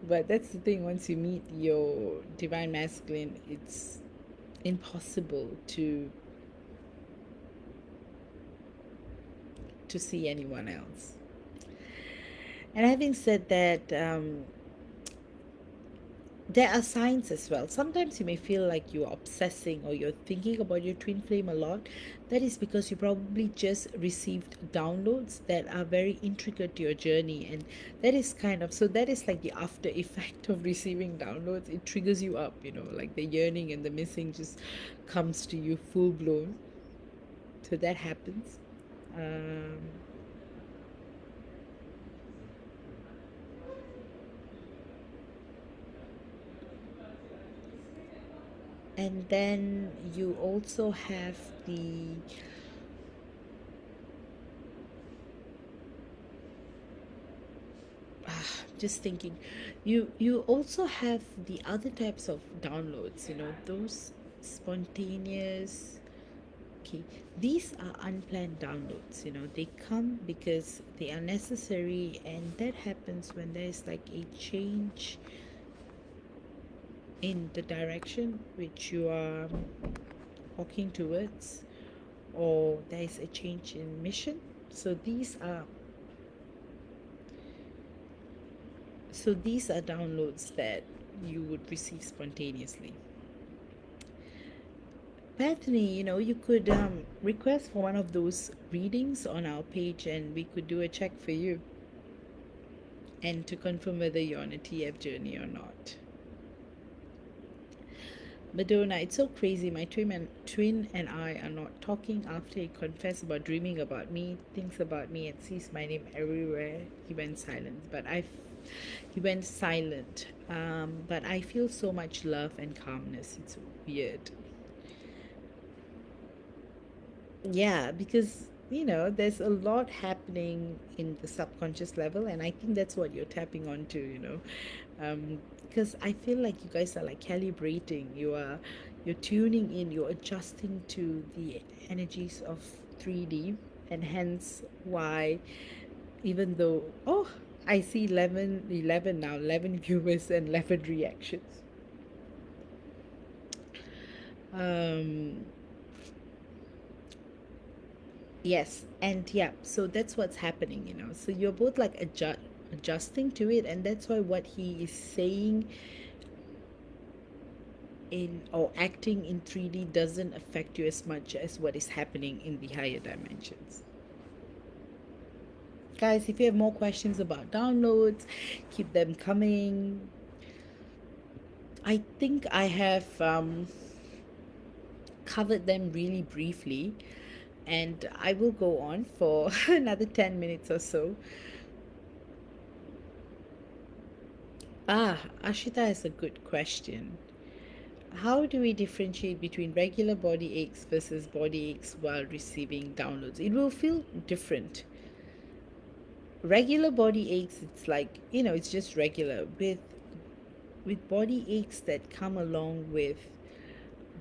But that's the thing, once you meet your divine masculine, it's impossible to see anyone else. And having said that, there are signs as well. Sometimes you may feel like you're obsessing or you're thinking about your twin flame a lot. That is because you probably just received downloads that are very intricate to your journey. And that is kind of, so that is like the after effect of receiving downloads. It triggers you up, like the yearning and the missing just comes to you full blown. So that happens. Um, and then you also have the just thinking, you also have the other types of downloads, those spontaneous. Okay, these are unplanned downloads. They come because they are necessary, and that happens when there's like a change in the direction which you are walking towards, or there is a change in mission. So these are downloads that you would receive spontaneously. Bethany, you could request for one of those readings on our page and we could do a check for you and to confirm whether you're on a TF journey or not. Madonna, it's so crazy. My twin and I are not talking after he confessed about dreaming about me, thinks about me, and sees my name everywhere. He went silent. But I feel so much love and calmness. It's weird. Yeah, because there's a lot happening in the subconscious level, and I think that's what you're tapping onto. Because I feel like you guys are like calibrating. You're tuning in. You're adjusting to the energies of 3D, and hence why, even though I see 11 now, 11 viewers and 11 reactions. Um, Yes, and yeah, so that's what's happening. So you're both like adjusting to it, and that's why what he is saying in or acting in 3D doesn't affect you as much as what is happening in the higher dimensions. Guys, if you have more questions about downloads, keep them coming. I think I have covered them really briefly, and I will go on for another 10 minutes or so. Ashita has a good question. How do we differentiate between regular body aches versus body aches while receiving downloads? It will feel different. Regular body aches, it's like, it's just regular. With body aches that come along with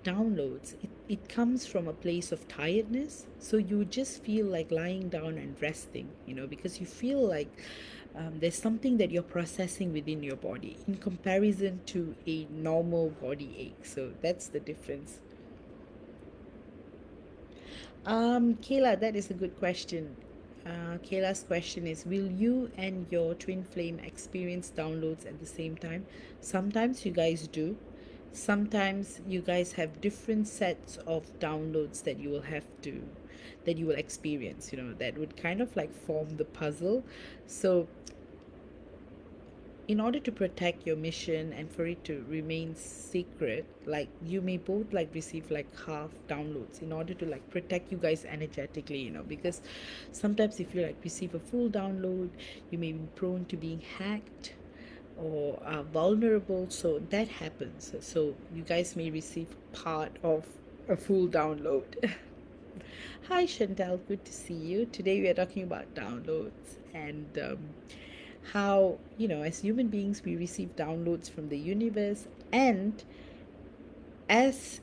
downloads, it comes from a place of tiredness. So you just feel like lying down and resting, because you feel like there's something that you're processing within your body in comparison to a normal body ache. So that's the difference. Kayla, that is a good question. Kayla's question is, will you and your twin flame experience downloads at the same time? Sometimes you guys do. Sometimes you guys have different sets of downloads that you will experience, that would kind of like form the puzzle. So in order to protect your mission and for it to remain secret, like you may both like receive like half downloads in order to like protect you guys energetically, because sometimes if you like receive a full download, you may be prone to being hacked or are vulnerable. So that happens. So you guys may receive part of a full download. Hi Chantal, good to see you. Today we are talking about downloads and how, as human beings, we receive downloads from the universe, and as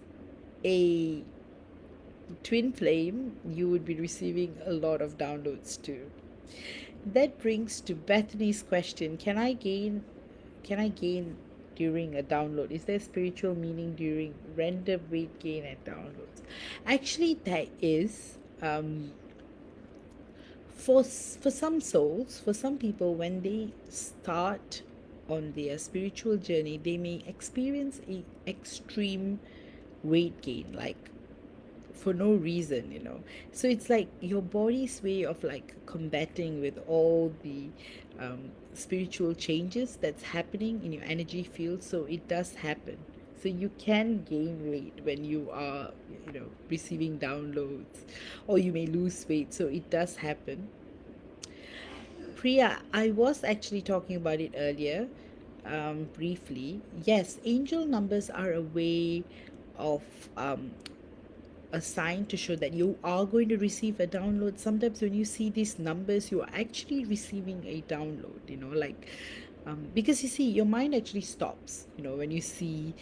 a twin flame, you would be receiving a lot of downloads too. That brings to Bethany's question: Can I gain during a download? Is there spiritual meaning during random weight gain and downloads? Actually, there is. For some souls, for some people, when they start on their spiritual journey, they may experience a extreme weight gain, like for no reason, so it's like your body's way of like combating with all the spiritual changes that's happening in your energy field. So it does happen. So you can gain weight when you are receiving downloads, or you may lose weight. So it does happen. Priya, I was actually talking about it earlier, briefly. Yes, angel numbers are a way of a sign to show that you are going to receive a download. Sometimes when you see these numbers, you are actually receiving a download, like, because you see, your mind actually stops, when you see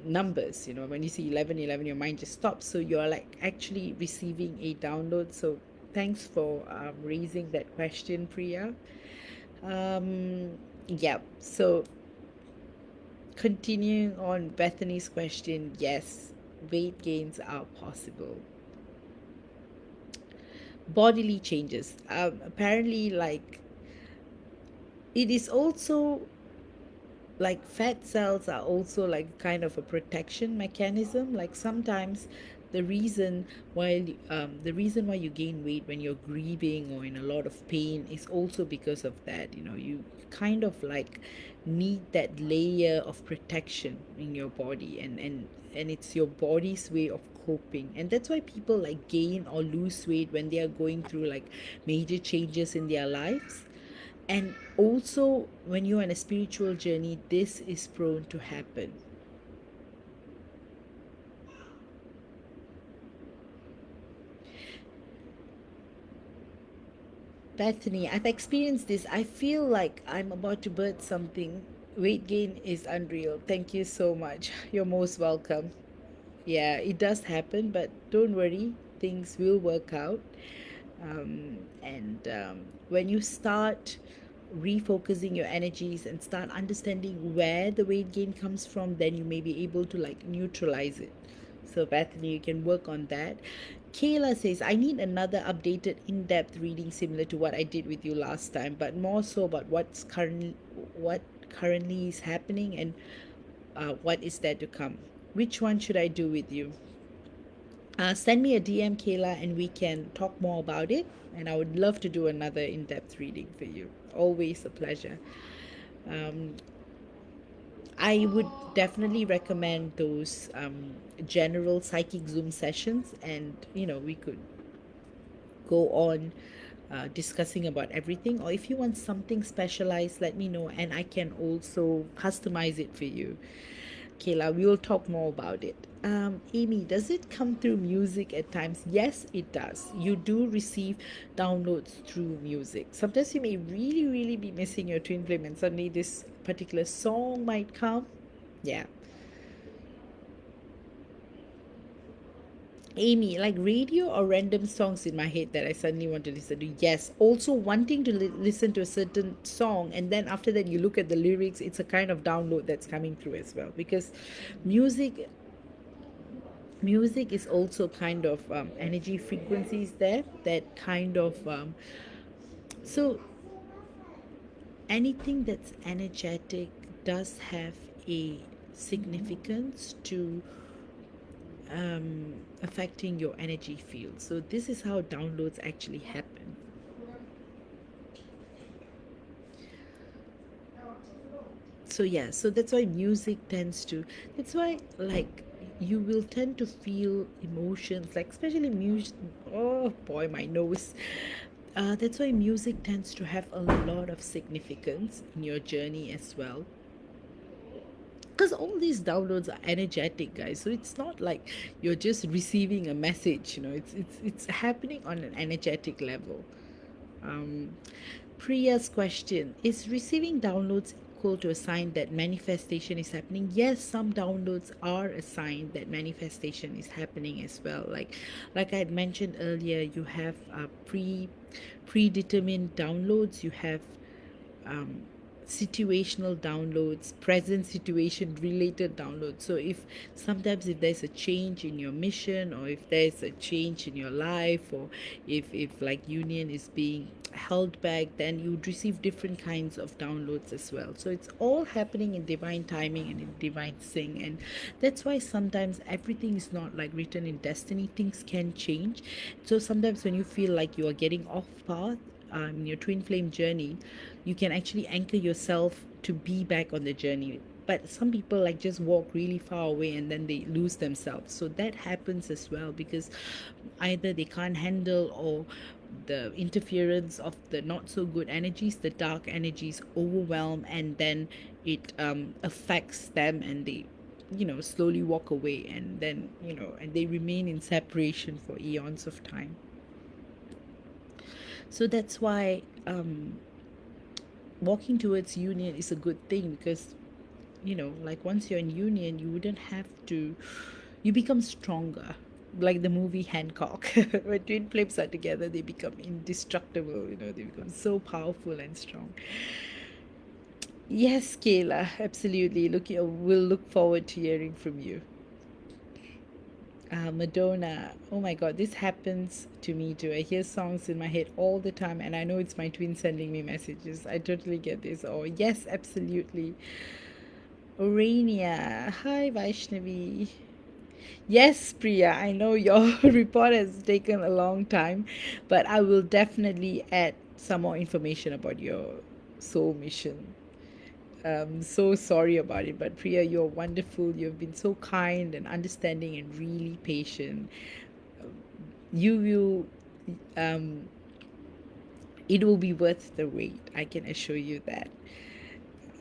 numbers, when you see 1111, your mind just stops. So you're like actually receiving a download. So thanks for raising that question, Priya. Yeah, so continuing on Bethany's question, yes, weight gains are possible. Bodily changes. Apparently, like, it is also like fat cells are also like kind of a protection mechanism. Like sometimes the reason why you gain weight when you're grieving or in a lot of pain is also because of that. You kind of like need that layer of protection in your body, and it's your body's way of coping. And that's why people like gain or lose weight when they are going through like major changes in their lives. And also, when you're on a spiritual journey, this is prone to happen. Bethany, I've experienced this. I feel like I'm about to birth something. Weight gain is unreal. Thank you so much. You're most welcome. Yeah, it does happen, but don't worry, things will work out. And when you start refocusing your energies and start understanding where the weight gain comes from, then you may be able to like neutralize it. So Bethany, you can work on that. Kayla says, I need another updated in-depth reading similar to what I did with you last time, but more so about what currently is happening, and what is there to come. Which one should I do with you? Send me a DM, Kayla, and we can talk more about it. And I would love to do another in depth reading for you. Always a pleasure. Um, I would definitely recommend those general psychic Zoom sessions, and we could go on discussing about everything. Or if you want something specialized, let me know, and I can also customize it for you. Kayla, we will talk more about it. Amy, does it come through music at times? Yes, it does. You do receive downloads through music. Sometimes you may really, really be missing your twin flame, and suddenly this particular song might come. Yeah. Amy, like radio or random songs in my head that I suddenly want to listen to. Yes. Also, wanting to listen to a certain song, and then after that, you look at the lyrics, it's a kind of download that's coming through as well. Because music music is also kind of energy frequencies there that kind of so anything that's energetic does have a significance to affecting your energy field. So this is how downloads actually happen. So yeah, so that's why music tends to, that's why like you will tend to feel emotions, like especially music. Oh boy, my nose. That's why music tends to have a lot of significance in your journey as well, because all these downloads are energetic, guys. So it's not like you're just receiving a message, it's happening on an energetic level. um, Priya's question, is receiving downloads equal to a sign that manifestation is happening? Yes, some downloads are a sign that manifestation is happening as well. Like I had mentioned earlier, you have predetermined downloads. You have situational downloads, present situation related downloads. So if sometimes if there's a change in your mission, or if there's a change in your life, or if like union is being held back, then you would receive different kinds of downloads as well. So it's all happening in divine timing and in divine sync. And that's why sometimes everything is not like written in destiny. Things can change. So sometimes when you feel like you are getting off path in your twin flame journey, you can actually anchor yourself to be back on the journey. But some people like just walk really far away and then they lose themselves. So that happens as well, because either they can't handle, or the interference of the not so good energies, the dark energies overwhelm, and then it affects them, and they slowly walk away, and then and they remain in separation for eons of time. So that's why walking towards union is a good thing, because like once you're in union, you wouldn't have to, you become stronger. Like the movie Hancock, when twin flames are together, they become indestructible, they become so powerful and strong. Yes, Kayla, absolutely. We'll look forward to hearing from you. Madonna, oh my god, this happens to me too. I hear songs in my head all the time, and I know it's my twin sending me messages. I totally get this. Oh, yes, absolutely. Orania, hi Vaishnavi. Yes, Priya, I know your report has taken a long time, but I will definitely add some more information about your soul mission. So sorry about it, but Priya, you're wonderful. You've been so kind and understanding and really patient. You will, um, it will be worth the wait. I can assure you that.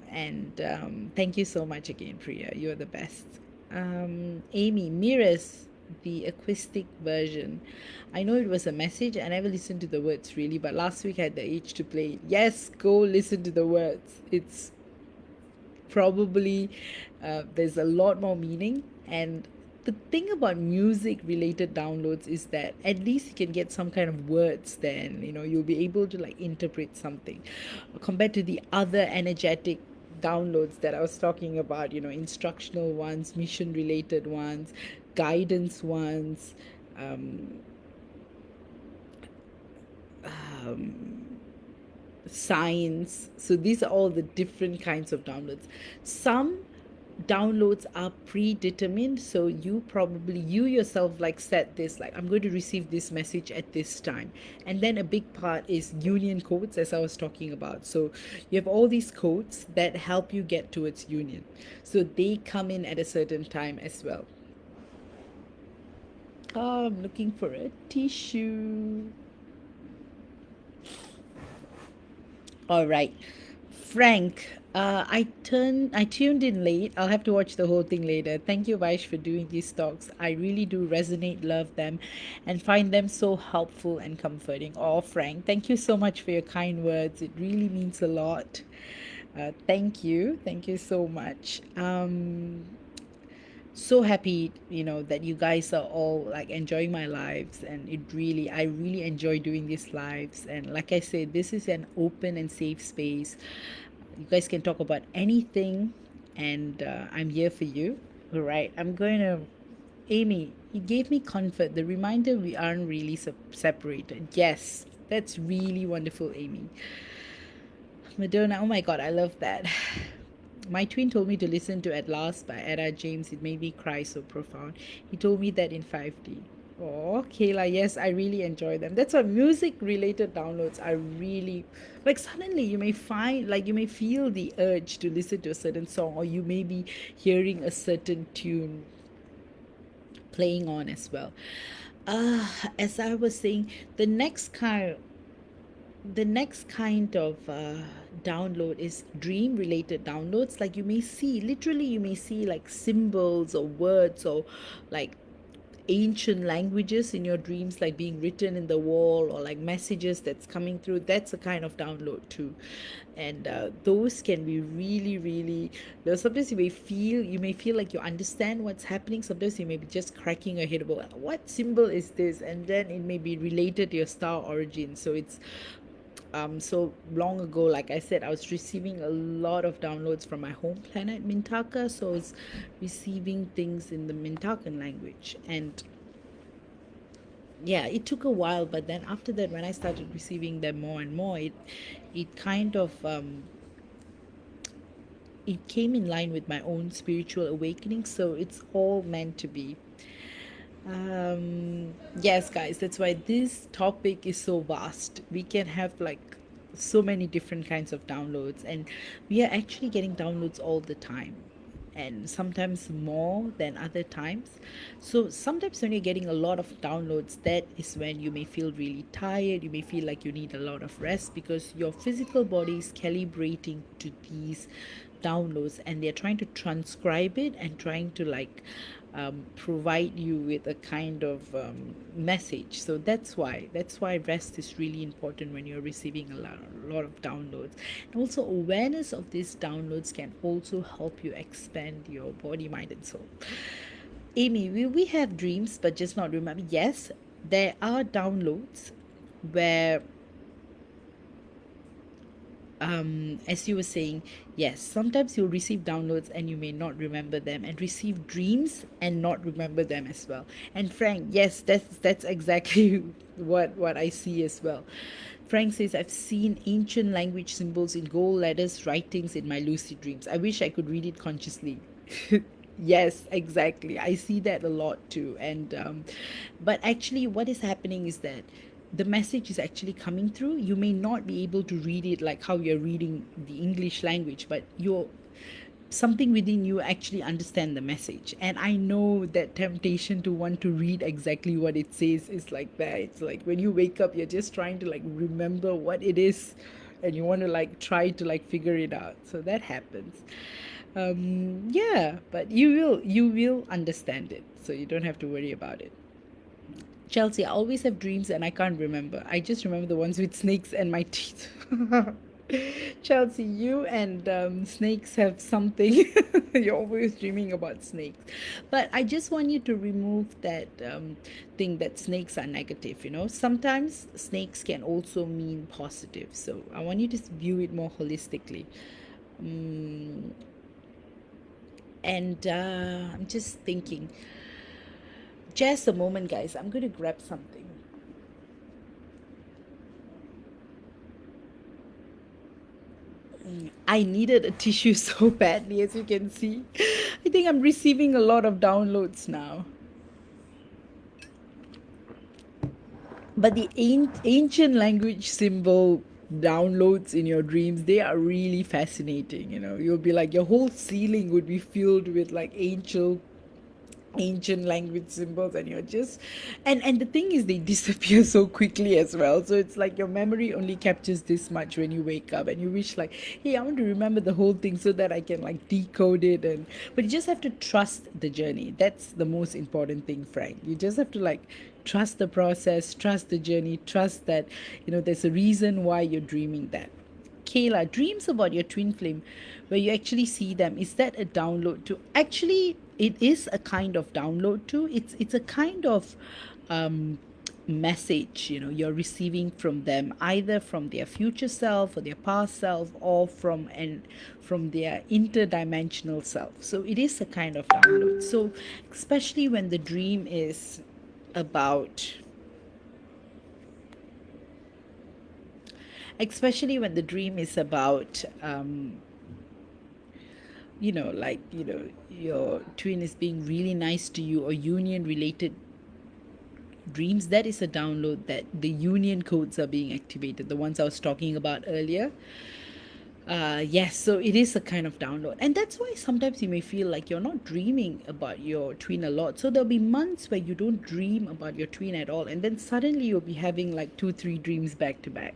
And thank you so much again, Priya. You're the best. Amy, Mirrors, the acoustic version. I know it was a message. I never listened to the words really, but last week I had the age to play it. Yes, go listen to the words. It's probably, there's a lot more meaning. And the thing about music related downloads is that at least you can get some kind of words, then you'll be able to like interpret something, compared to the other energetic downloads that I was talking about, instructional ones, mission related ones, guidance ones, um, science. So these are all the different kinds of downloads. Some downloads are predetermined, so you yourself like set this, like I'm going to receive this message at this time. And then a big part is union codes, as I was talking about. So you have all these codes that help you get towards union, so they come in at a certain time as well. Oh, I'm looking for a tissue. All right. Frank, I tuned in late. I'll have to watch the whole thing later. Thank you, Vaish, for doing these talks. I really do resonate, love them, and find them so helpful and comforting. Oh, Frank, thank you so much for your kind words. It really means a lot. Thank you. Thank you so much. So happy, that you guys are all like enjoying my lives, and I really enjoy doing these lives. And like I said, this is an open and safe space. You guys can talk about anything, and I'm here for you. All right, I'm going to, Amy, you gave me comfort, the reminder we aren't really separated. Yes, that's really wonderful, Amy. Madonna, oh my god, I love that. My twin told me to listen to At Last by Etta James. It made me cry so profound. He told me that in 5D. Oh, Kayla, yes, I really enjoy them. That's why music related downloads are really like, suddenly you may find, like, you may feel the urge to listen to a certain song, or you may be hearing a certain tune playing on as well. As I was saying, the next kind of download is dream related downloads. Like, you may see, literally you may see like symbols or words, or like ancient languages in your dreams, like being written in the wall, or like messages that's coming through. That's a kind of download too. And those can be really, really, sometimes you may feel like you understand what's happening. Sometimes you may be just cracking your head about what symbol is this, and then it may be related to your star origin. So it's So long ago, like I said, I was receiving a lot of downloads from my home planet Mintaka, so I was receiving things in the Mintakan language. And yeah, it took a while, but then after that, when I started receiving them more and more, it kind of it came in line with my own spiritual awakening, so it's all meant to be. Yes, guys, that's why this topic is so vast. We can have like so many different kinds of downloads, and we are actually getting downloads all the time, and sometimes more than other times. So sometimes when you're getting a lot of downloads, that is when you may feel really tired. You may feel like you need a lot of rest because your physical body is calibrating to these downloads, and they're trying to transcribe it and trying to like provide you with a kind of message. So that's why rest is really important when you're receiving a lot of downloads. And also awareness of these downloads can also help you expand your body, mind, and soul. Amy, will we have dreams but just not remember? Yes, there are downloads where as you were saying, yes, sometimes you'll receive downloads and you may not remember them, and receive dreams and not remember them as well. And Frank, yes, that's exactly what I see as well. Frank says, I've seen ancient language symbols in gold letters writings in my lucid dreams. I wish I could read it consciously. Yes, exactly. I see that a lot too. And but actually, what is happening is that the message is actually coming through. You may not be able to read it like how you're reading the English language, but you're something within you actually understand the message. And I know that temptation to want to read exactly what it says is like that. It's like when you wake up, you're just trying to like remember what it is, and you want to like try to like figure it out. So that happens. Yeah, but you will understand it, so you don't have to worry about it. Chelsea, I always have dreams and I can't remember. I just remember the ones with snakes and my teeth. Chelsea, you and snakes have something. You're always dreaming about snakes. But I just want you to remove that thing that snakes are negative. Sometimes snakes can also mean positive. So I want you to view it more holistically. And I'm just thinking, just a moment, guys. I'm going to grab something. I needed a tissue so badly, as you can see. I think I'm receiving a lot of downloads now. But the ancient language symbol downloads in your dreams, they are really fascinating. You'll be like, your whole ceiling would be filled with like ancient language symbols, and you're just and the thing is, they disappear so quickly as well. So it's like your memory only captures this much when you wake up, and you wish like, hey, I want to remember the whole thing so that I can like decode it. And but you just have to trust the journey. That's the most important thing, Frank. You just have to like trust the process, trust the journey, trust that there's a reason why you're dreaming that. Kayla, dreams about your twin flame where you actually see them, is that a download too? Actually, it is a kind of download too. It's a kind of message you're receiving from them, either from their future self or their past self, or from their interdimensional self. So it is a kind of download. So especially when the dream is about especially when the dream is about your twin is being really nice to you, or union related dreams, that is a download that the union codes are being activated, the ones I was talking about earlier. Yes, so it is a kind of download. And that's why sometimes you may feel like you're not dreaming about your twin a lot. So there'll be months where you don't dream about your twin at all. And then suddenly you'll be having like 2, 3 dreams back to back.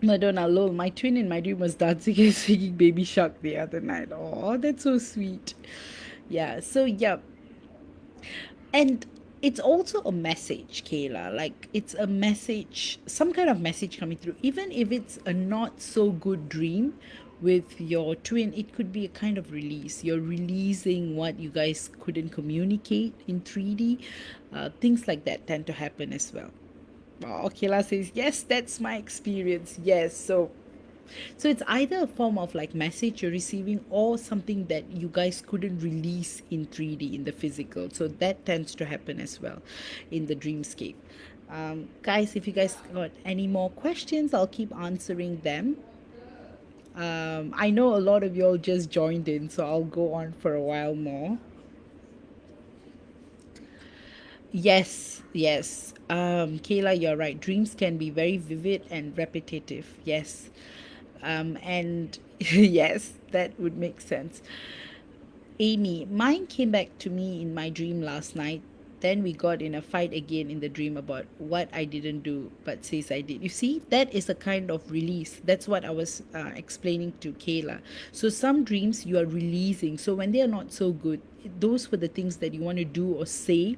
Madonna, lol, my twin in my dream was dancing and singing Baby Shark the other night. Oh, that's so sweet. Yeah, so yeah. And it's also a message, Kayla. Like, it's a message, some kind of message coming through. Even if it's a not so good dream with your twin, it could be a kind of release. You're releasing what you guys couldn't communicate in 3D. Things like that tend to happen as well. Oh, Kayla says, yes, that's my experience. Yes. So it's either a form of like message you're receiving or something that you guys couldn't release in 3D in the physical. So that tends to happen as well in the dreamscape. Guys, if you guys got any more questions, I'll keep answering them. I know a lot of y'all just joined in, so I'll go on for a while more. Yes, yes. Kayla, you're right. Dreams can be very vivid and repetitive. Yes. And yes, that would make sense. Amy, mine came back to me in my dream last night. Then we got in a fight again in the dream about what I didn't do, but says I did. You see, that is a kind of release. That's what I was explaining to Kayla. So some dreams you are releasing. So when they are not so good, those were the things that you want to do or say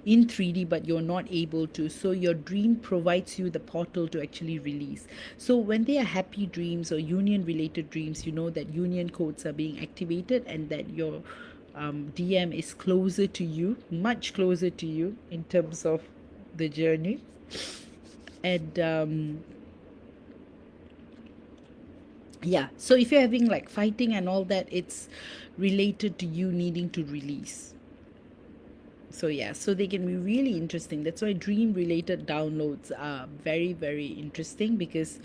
in 3D, but you're not able to. So your dream provides you the portal to actually release. So when they are happy dreams or union related dreams, you know that union codes are being activated and that your DM is closer to you, much closer to you in terms of the journey. And yeah, so if you're having like fighting and all that, it's related to you needing to release. So yeah, so they can be really interesting. That's why dream related downloads are very, very interesting because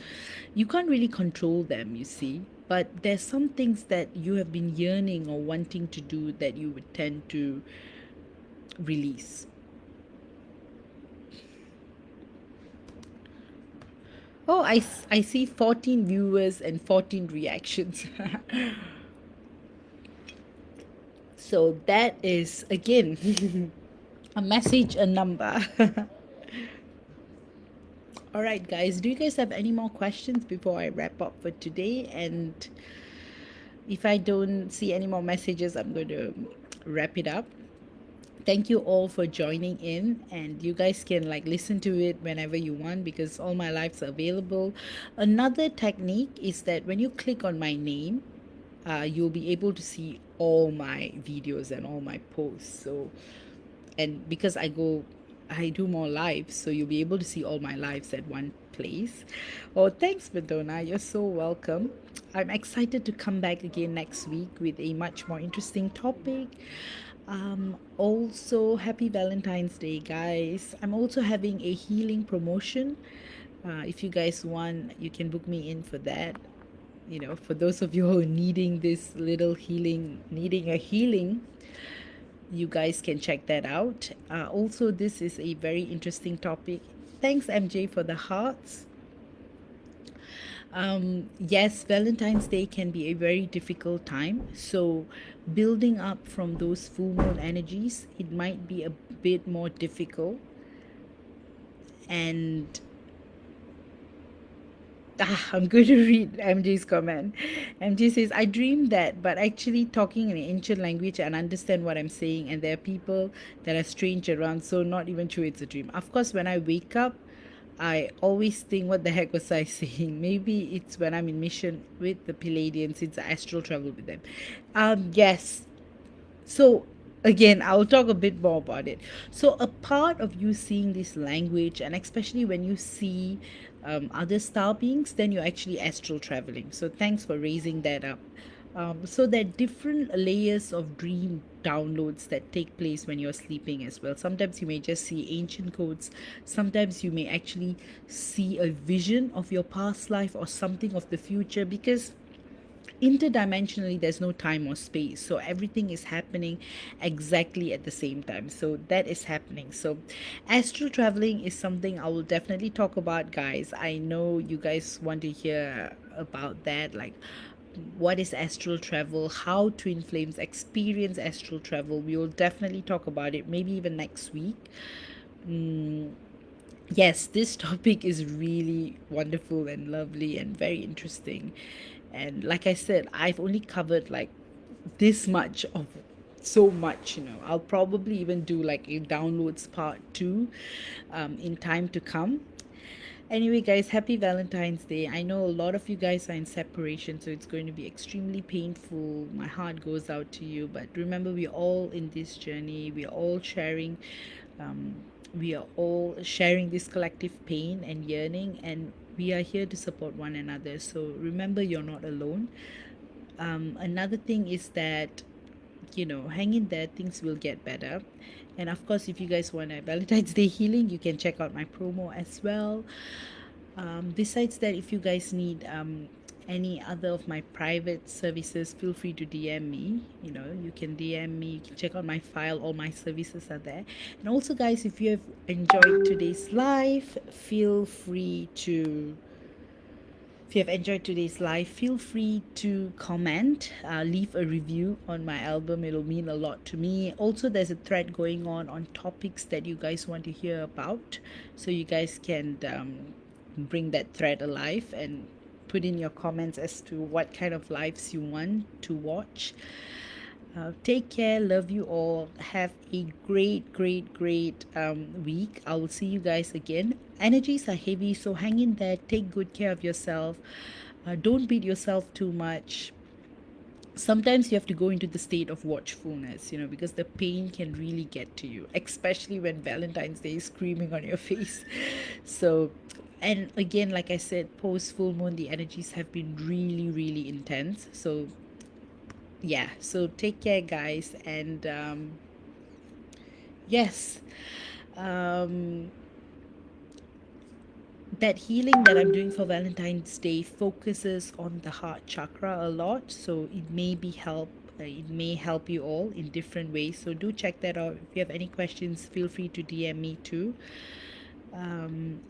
you can't really control them, you see, but there's some things that you have been yearning or wanting to do that you would tend to release. Oh, I see 14 viewers and 14 reactions. So that is again a message, a number. All right, guys, do you guys have any more questions before I wrap up for today? And if I don't see any more messages, I'm going to wrap it up. Thank you all for joining in, and you guys can like listen to it whenever you want because all my lives are available. Another technique is that when you click on my name, you'll be able to see all my videos and all my posts. So, and because I do more lives, so you'll be able to see all my lives at one place. Oh, thanks, Madonna. You're so welcome. I'm excited to come back again next week with a much more interesting topic. Also, happy Valentine's Day, guys. I'm also having a healing promotion. If you guys want, you can book me in for that. You know, for those of you who are needing this little healing, needing a healing, you guys can check that out. Also, this is a very interesting topic. Thanks, MJ, for the hearts. Yes, Valentine's Day can be a very difficult time. So, building up from those full moon energies, it might be a bit more difficult. And I'm going to read MJ's comment. MJ says, I dreamed that, but actually talking in an ancient language and understand what I'm saying. And there are people that are strange around, so not even sure it's a dream. Of course, when I wake up, I always think, what the heck was I saying? Maybe it's when I'm in mission with the Palladians, it's astral travel with them. Yes. So again, I'll talk a bit more about it. So a part of you seeing this language, and especially when you see other star beings, then you're actually astral traveling. So thanks for raising that up. So there are different layers of dream downloads that take place when you're sleeping as well. Sometimes you may just see ancient codes. Sometimes you may actually see a vision of your past life or something of the future, because interdimensionally there's no time or space, so everything is happening exactly at the same time. So that is happening. So astral traveling is something I will definitely talk about, guys. I know you guys want to hear about that, like what is astral travel, how twin flames experience astral travel. We will definitely talk about it, maybe even next week. Yes, this topic is really wonderful and lovely and very interesting. And like I said, I've only covered like this much of so much, you know. I'll probably even do like a downloads part two in time to come. Anyway, guys, happy Valentine's Day. I know a lot of you guys are in separation, so it's going to be extremely painful. My heart goes out to you, but remember, we're all in this journey, we're all sharing. Um, We are all sharing this collective pain and yearning, and we are here to support one another. So remember, you're not alone. Another thing is that, hang in there, things will get better. And of course, if you guys want a Valentine's Day healing, you can check out my promo as well. Besides that, if you guys need any other of my private services, feel free to DM me. You can DM me, you can check out my file, all my services are there. And also, guys, if you have enjoyed today's live, feel free to comment, leave a review on my album. It'll mean a lot to me. Also, there's a thread going on topics that you guys want to hear about. So you guys can bring that thread alive and put in your comments as to what kind of lives you want to watch. Take care. Love you all. Have a great, great, great week. I will see you guys again. Energies are heavy, so hang in there. Take good care of yourself. Don't beat yourself too much. Sometimes you have to go into the state of watchfulness, because the pain can really get to you, especially when Valentine's Day is screaming on your face. So, and again, like I said, post full moon, the energies have been really, really intense. So, yeah, so take care, guys. And yes, um, that healing that I'm doing for Valentine's Day focuses on the heart chakra a lot. So it may help you all in different ways. So do check that out. If you have any questions, feel free to DM me too.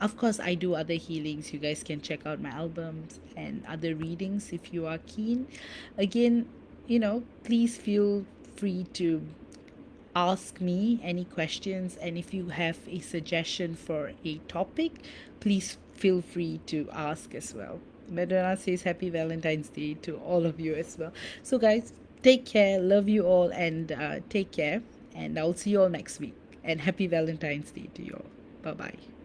Of course, I do other healings. You guys can check out my albums and other readings if you are keen. Again, please feel free to ask me any questions, and if you have a suggestion for a topic, please feel free to ask as well. Madonna says happy Valentine's Day to all of you as well. So guys, take care, love you all, and take care, and I'll see you all next week, and happy Valentine's Day to you all. Bye bye.